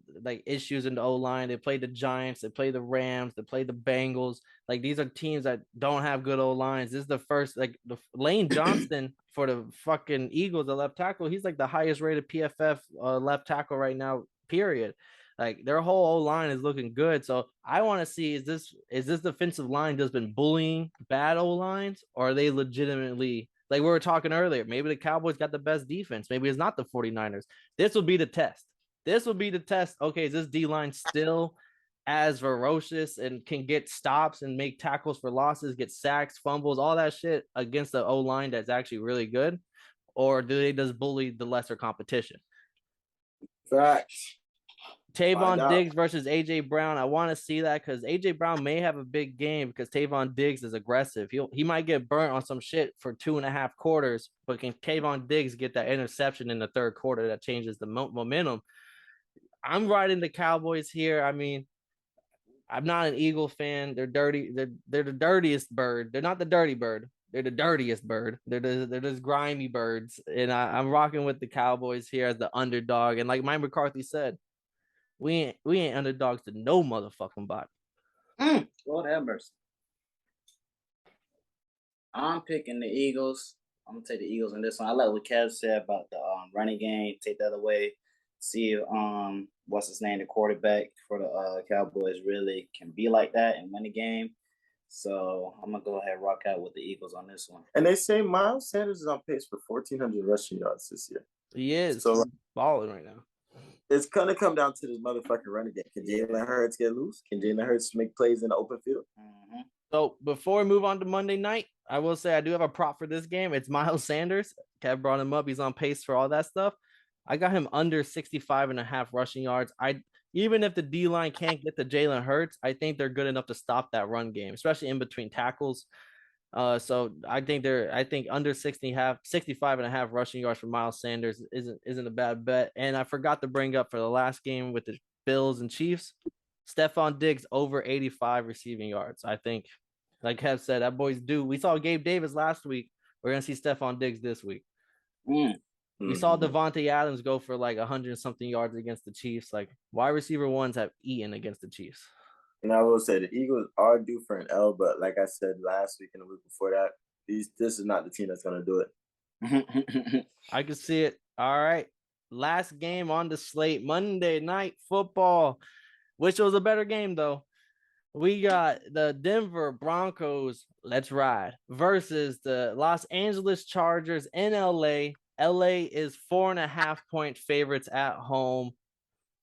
issues in the O-line. They played the Giants, they played the Rams, they played the Bengals. These are teams that don't have good O-lines. This is the first, the Lane Johnson for the fucking Eagles, the left tackle. He's the highest rated PFF left tackle right now, period. Their whole O-line is looking good. So I want to see, is this defensive line just been bullying bad O-lines, or are they legitimately, we were talking earlier, maybe the Cowboys got the best defense. Maybe it's not the 49ers. This will be the test. Okay, is this D-line still as ferocious and can get stops and make tackles for losses, get sacks, fumbles, all that shit against the O-line that's actually really good? Or do they just bully the lesser competition? Facts. Tavon Diggs versus AJ Brown. I want to see that because AJ Brown may have a big game because Tavon Diggs is aggressive. He might get burnt on some shit for 2.5 quarters, but can Tavon Diggs get that interception in the third quarter that changes the momentum? I'm riding the Cowboys here. I mean, I'm not an Eagle fan. They're dirty. They're the dirtiest bird. They're not the dirty bird. They're the dirtiest bird. They're just grimy birds. And I'm rocking with the Cowboys here as the underdog. And like Mike McCarthy said, we ain't underdogs to no motherfucking body. Lord have mercy. I'm picking the Eagles. I'm gonna take the Eagles in this one. I like what Kev said about the running game. Take that away. See if what's his name, the quarterback for the Cowboys really can be like that and win the game. So I'm gonna go ahead and rock out with the Eagles on this one. And they say Miles Sanders is on pace for 1,400 rushing yards this year. He is. So balling right now. It's gonna come down to this motherfucking running game. Can Jalen Hurts get loose? Can Jalen Hurts make plays in the open field? Mm-hmm. So before we move on to Monday night, I will say I do have a prop for this game. It's Miles Sanders. Kev brought him up. He's on pace for all that stuff. I got him under 65.5 rushing yards. Even if the D-line can't get to Jalen Hurts, I think they're good enough to stop that run game, especially in between tackles. So I think under 65.5 rushing yards for Miles Sanders isn't a bad bet. And I forgot to bring up for the last game with the Bills and Chiefs, Stephon Diggs over 85 receiving yards. I think, like Kev said, that boy's due. We saw Gabe Davis last week. We're gonna see Stephon Diggs this week. We saw Devontae Adams go for like 100-something yards against the Chiefs. Like wide receiver ones have eaten against the Chiefs. And I will say the Eagles are due for an L, but like I said last week and the week before that, this is not the team that's going to do it. I can see it. All right. Last game on the slate, Monday Night Football, which was a better game, though. We got the Denver Broncos, let's ride, versus the Los Angeles Chargers in LA. LA is 4.5-point favorites at home.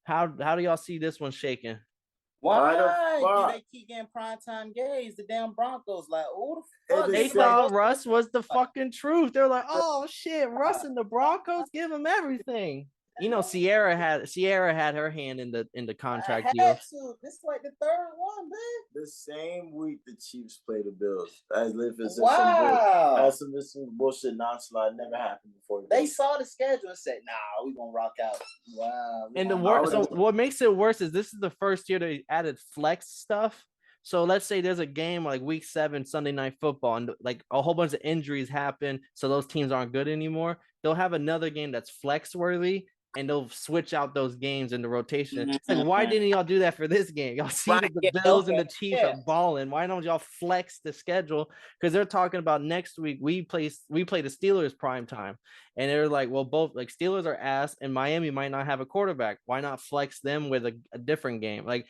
How do y'all see this one shaking? Why do they keep getting primetime games? The damn Broncos, like, who the fuck? They thought Russ was the fucking truth. They're like, oh shit, Russ and the Broncos, give him everything. You know, Sierra had her hand in the contract deal. This is like the third one, man. The same week the Chiefs play the Bills. As if it's some bullshit nonchalant never happened before. They saw the schedule and said, "Nah, we gonna rock out." Wow. And so what makes it worse is this is the first year they added flex stuff. So let's say there's a game like week 7, Sunday Night Football, and like a whole bunch of injuries happen, so those teams aren't good anymore. They'll have another game that's flex worthy, and they'll switch out those games in the rotation. It's like, why didn't y'all do that for this game? Y'all see that the Bills and the Chiefs are balling. Why don't y'all flex the schedule? Because they're talking about next week we play the Steelers prime time, and they're like, well, both like Steelers are ass, and Miami might not have a quarterback. Why not flex them with a different game? Like,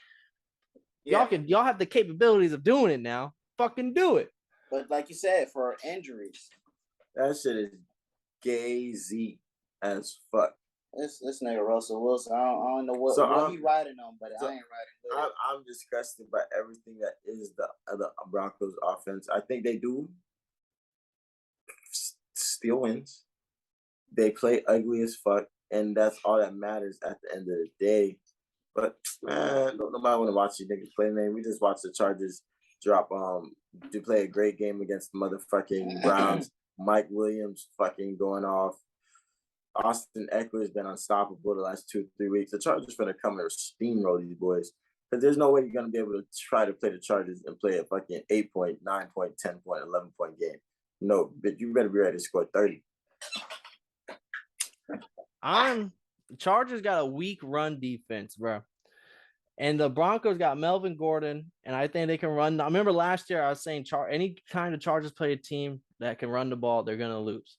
y'all have the capabilities of doing it now. Fucking do it. But like you said, for injuries, that shit is gazy as fuck. This nigga Russell Wilson, I don't know what he riding on, but I ain't riding with it. I'm disgusted by everything that is the Broncos offense. I think they do steal wins. They play ugly as fuck, and that's all that matters at the end of the day. But man, don't nobody want to watch you niggas play, man. We just watched the Chargers drop to play a great game against the motherfucking Browns. Mike Williams fucking going off. Austin Eckler has been unstoppable the last 2-3 weeks. The Chargers are going to come and steamroll these boys. Because there's no way you're going to be able to try to play the Chargers and play a fucking 8-point, 9-point, 10-point, 11-point game. No, but you better be ready to score 30. Chargers got a weak run defense, bro. And the Broncos got Melvin Gordon, and I think they can run. I remember last year I was saying any kind of Chargers play a team that can run the ball, they're going to lose.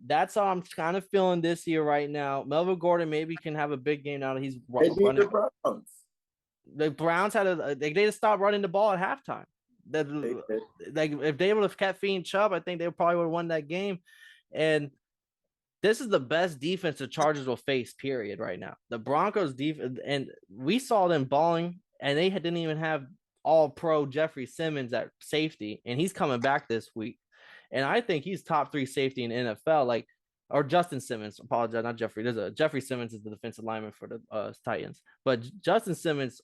That's how I'm kind of feeling this year right now. Melvin Gordon maybe can have a big game now that he's running. The Browns. The Browns they just stopped running the ball at halftime. Like if they would have kept feeding Chubb, I think they probably would have won that game. And this is the best defense the Chargers will face, period, right now. The Broncos defense, and we saw them balling, and they didn't even have all-pro Jeffrey Simmons at safety, and he's coming back this week. And I think he's top 3 safety in the NFL. Like, or Justin Simmons. Apologize, not Jeffrey. There's a Jeffrey Simmons is the defensive lineman for the Titans, but Justin Simmons,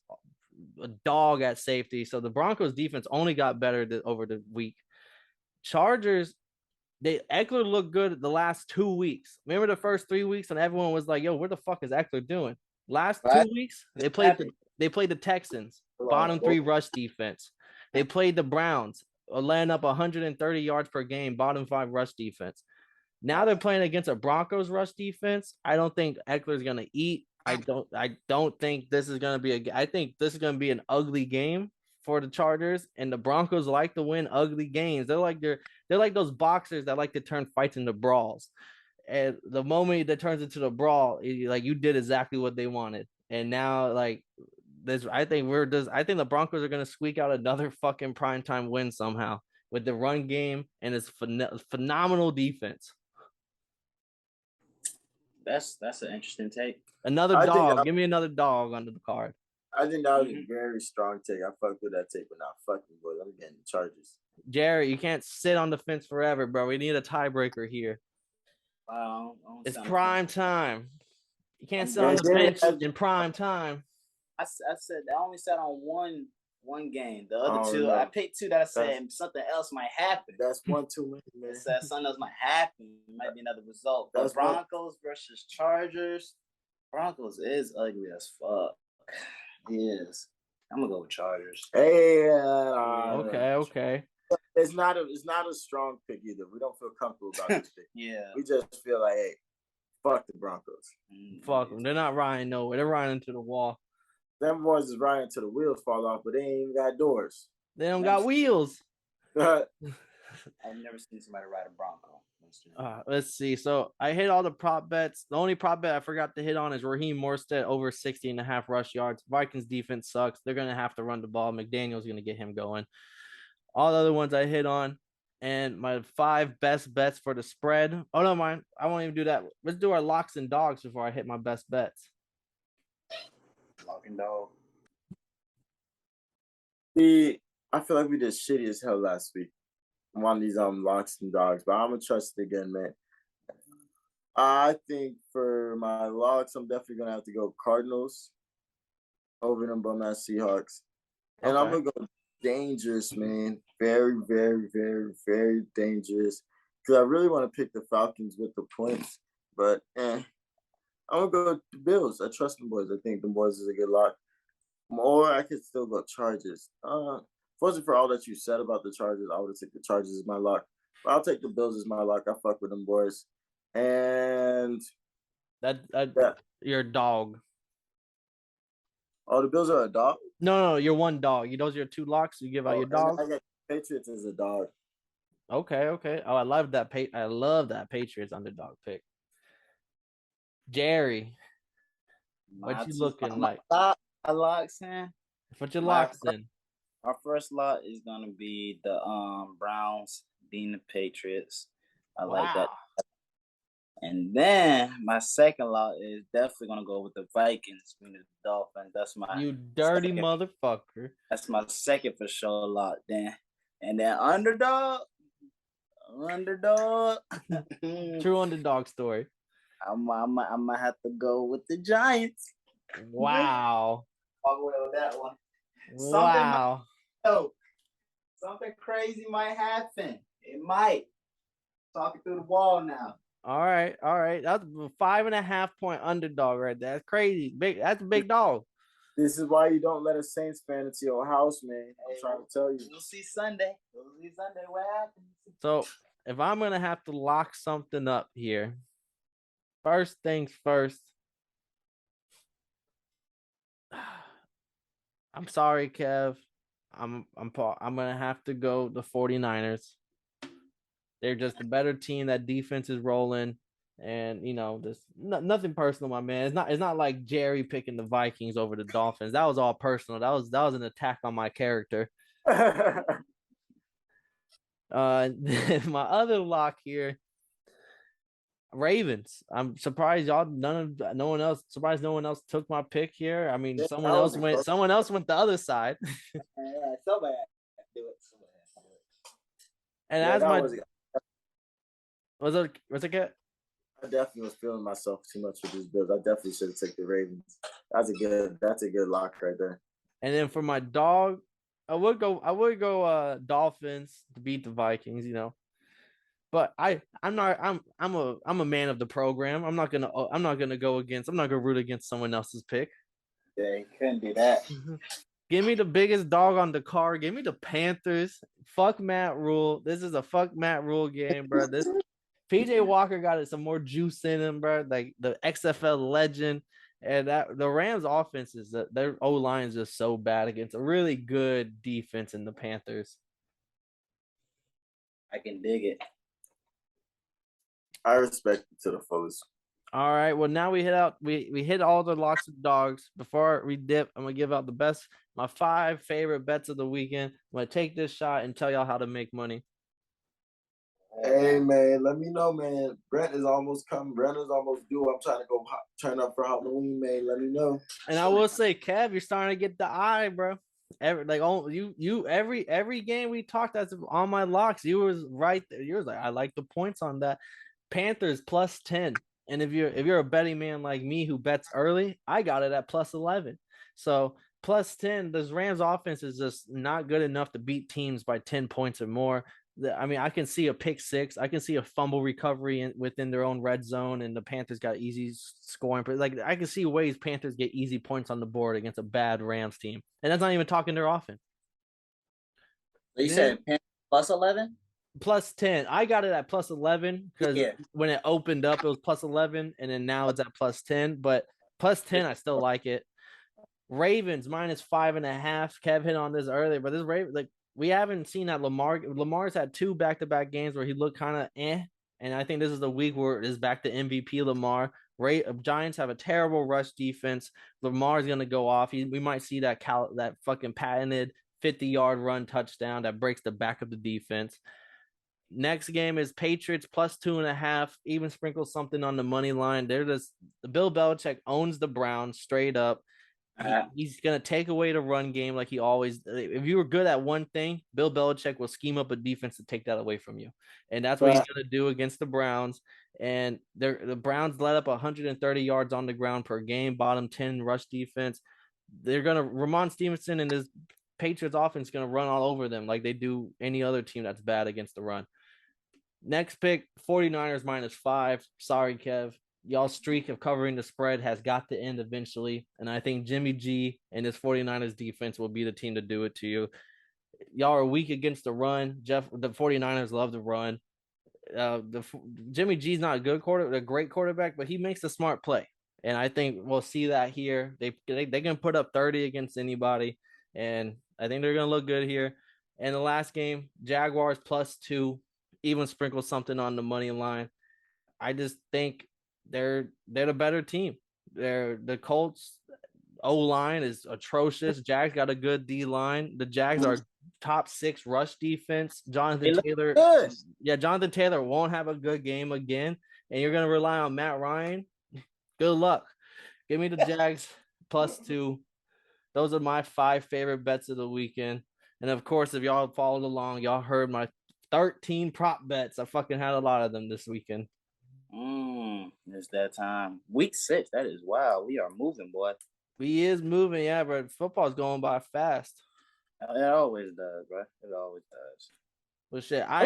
a dog at safety. So the Broncos defense only got better over the week. Chargers, Eckler looked good the last 2 weeks. Remember the first 3 weeks when everyone was like, "Yo, where the fuck is Eckler doing?" Last 2 weeks, they played the Texans, bottom 3 rush defense. They played the Browns, laying up 130 yards per game, bottom 5 rush defense. Now they're playing against a Broncos rush defense. I don't think Eckler's gonna eat. I don't think this is gonna be I think this is gonna be an ugly game for the Chargers, and the Broncos like to win ugly games. They're like those boxers that like to turn fights into brawls. And the moment that turns into the brawl, like you did exactly what they wanted. And now like this, I think the Broncos are gonna squeak out another fucking primetime win somehow with the run game and its phenomenal defense. That's an interesting take. Another dog. Give me another dog under the card. I think that was a very strong take. I fucked with that take, but not fucking boys. I'm getting the Chargers. Jerry, you can't sit on the fence forever, bro. We need a tiebreaker here. Wow. It's prime time. You can't sit on the bench in prime time. I said I only sat on one game. The other two, I picked two that I said something else might happen. That's one too many, man. I said something else might happen. It might be another result. But Broncos versus Chargers. Broncos is ugly as fuck. Yes. I'm gonna go with Chargers. Hey, okay. It's not a strong pick either. We don't feel comfortable about this pick. Yeah. We just feel like, hey, fuck the Broncos. Fuck them. They're not riding nowhere. They're riding into the wall. Them boys is riding until the wheels fall off, but they ain't even got doors. They don't got wheels. I've never seen somebody ride a Bronco. Let's see. So I hit all the prop bets. The only prop bet I forgot to hit on is Raheem Morstead over 60.5 rush yards. Vikings defense sucks. They're going to have to run the ball. McDaniel's going to get him going. All the other ones I hit on. And my 5 best bets for the spread. Oh, no, mind. I won't even do that. Let's do our locks and dogs before I hit my best bets. Lock and dog. I feel like we did shitty as hell last week. One of these locks and dogs, but I'm gonna trust it again, man. I think for my locks, I'm definitely gonna have to go Cardinals over them bum ass Seahawks, and I'm gonna go dangerous, man. Very, very, very, very dangerous. Because I really want to pick the Falcons with the points, but I'm gonna go with the Bills. I trust them boys. I think the boys is a good lock. Or I could still go Chargers. Wasn't for all that you said about the Chargers, I would have taken the Chargers as my lock. But I'll take the Bills as my lock. I fuck with them boys. And you're a dog. Oh, the Bills are a dog? No, you're one dog. Those are your 2 locks. You give out your dog. I got Patriots as a dog. Okay. Oh, I love that. I love that Patriots underdog pick. Jerry, what you looking like? My locks in. What your locks in? Our first lot is gonna be the Browns beating the Patriots. I like that. And then my second lot is definitely gonna go with the Vikings beating the Dolphins. That's my dirty motherfucker. That's my second for sure lot. Then and then underdog. True underdog story. I might have to go with the Giants. Wow. I'll go with that one. Wow. Something crazy might happen. It might. Talking through the wall now. All right. That's a 5.5 point underdog right there. That's crazy. That's a big dog. This is why you don't let a Saints fan into your house, man. I'm trying to tell you. We'll see Sunday. What happens. So if I'm gonna have to lock something up here, first things first. I'm sorry, Kev. I'm gonna have to go the 49ers. They're just a better team. That defense is rolling, and just nothing personal, my man. It's not like Jerry picking the Vikings over the Dolphins. That was all personal. That was an attack on my character. My other lock here, Ravens. I'm surprised no one else took my pick here. I mean, someone else went the other side. Yeah, somebody had to do it. And as my what's it get? I definitely was feeling myself too much with these Bills. I definitely should have taken the Ravens. That's a good lock right there. And then for my dog, I would go Dolphins to beat the Vikings, But I'm a man of the program. I'm not gonna root against someone else's pick. Yeah, you couldn't do that. Give me the biggest dog on the card. Give me the Panthers. Fuck Matt Rule. This is a fuck Matt Rule game, bro. This PJ Walker got some more juice in him, bro. Like the XFL legend. And that the Rams offense is their O line is just so bad against a really good defense in the Panthers. I can dig it. I respect it to the fullest. All right. Well, now we hit all the locks of dogs. Before we dip, I'm gonna give out my 5 favorite bets of the weekend. I'm gonna take this shot and tell y'all how to make money. Hey man, let me know, man. Brent is almost coming. Brent is almost due. I'm trying to go turn up for Halloween, man. Let me know. And I will say, Kev, you're starting to get the eye, bro. Every game we talked that's on my locks, you was right there. You was like, I like the points on that. Panthers +10. And if you're a betting man like me who bets early, I got it at +11. So +10, this Rams offense is just not good enough to beat teams by 10 points or more. I mean, I can see a pick six. I can see a fumble recovery within their own red zone, and the Panthers got easy scoring. Like, I can see ways Panthers get easy points on the board against a bad Rams team, and that's not even talking their offense. So you said +11? +10. I got it at +11 because when it opened up, it was +11, and then now it's at +10. But +10, I still like it. Ravens -5.5. Kev hit on this earlier, but this Raven, like, we haven't seen that Lamar's had 2 back-to-back games where he looked kind of and I think this is the week where it is back to MVP Lamar. Giants have a terrible rush defense. Lamar's gonna go off. We might see that fucking patented 50-yard run touchdown that breaks the back of the defense. Next game is Patriots +2.5. Even sprinkle something on the money line. The Bill Belichick owns the Browns straight up. He's going to take away the run game like he always. If you were good at one thing, Bill Belichick will scheme up a defense to take that away from you. And that's what he's going to do against the Browns. And the Browns let up 130 yards on the ground per game, bottom 10 rush defense. Ramon Stevenson and his Patriots offense going to run all over them like they do any other team that's bad against the run. Next pick, 49ers -5. Sorry, Kev. Y'all's streak of covering the spread has got to end eventually. And I think Jimmy G and his 49ers defense will be the team to do it to you. Y'all are weak against the run. The 49ers love to run. Jimmy G's not a great quarterback, but he makes a smart play. And I think we'll see that here. They can put up 30 against anybody. And I think they're going to look good here. And the last game, Jaguars +2. Even sprinkle something on the money line. I just think they're the better team. The Colts O-line is atrocious. Jags got a good D-line. The Jags are top 6 rush defense. Jonathan Taylor won't have a good game again, and you're going to rely on Matt Ryan. Good luck. Give me the Jags +2. Those are my 5 favorite bets of the weekend. And of course, if y'all followed along, y'all heard my 13 prop bets. I fucking had a lot of them this weekend. It's that time. Week 6. That is wild. We are moving, boy. We is moving, yeah, bro. Football's going by fast. It always does, bro. It always does. Well, shit, I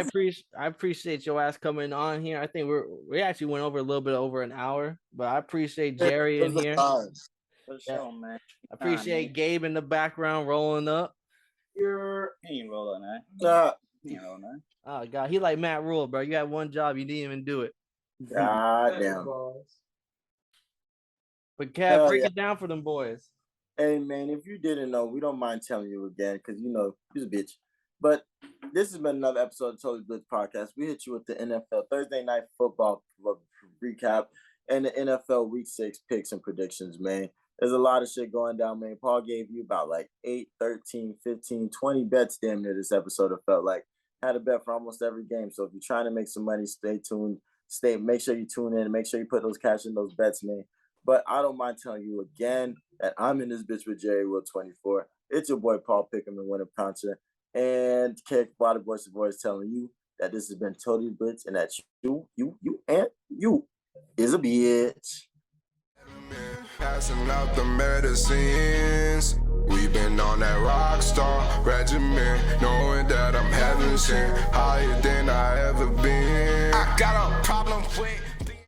appreciate your ass coming on here. I think we actually went over a little bit over an hour, but I appreciate Jerry in here. For sure, man. I appreciate Gabe in the background rolling up. He ain't rolling that. He ain't rolling that. Oh God, he like Matt Rule, bro. You had one job, you didn't even do it. God damn. But Kev, break it down for them boys. Hey man, if you didn't know, we don't mind telling you again because you know he's a bitch. But this has been another episode of Totally Blitz Podcast. We hit you with the NFL Thursday Night Football recap and the NFL Week 6 picks and predictions, man. There's a lot of shit going down, man. Paul gave you about like 8, 13, 15, 20 bets damn near this episode. It felt like had a bet for almost every game. So if you're trying to make some money, stay tuned. Make sure you tune in and make sure you put those cash in those bets, man. But I don't mind telling you again that I'm in this bitch with Jerry Will 24. It's your boy Paul Pickham and Winter Puncher. And Kick Water Voice telling you that this has been Totally Blitz and that you, and you is a bitch. Passing out the medicines. We've been on that rock star regimen, knowing that I'm heaven sent, higher than I ever been. I got a problem.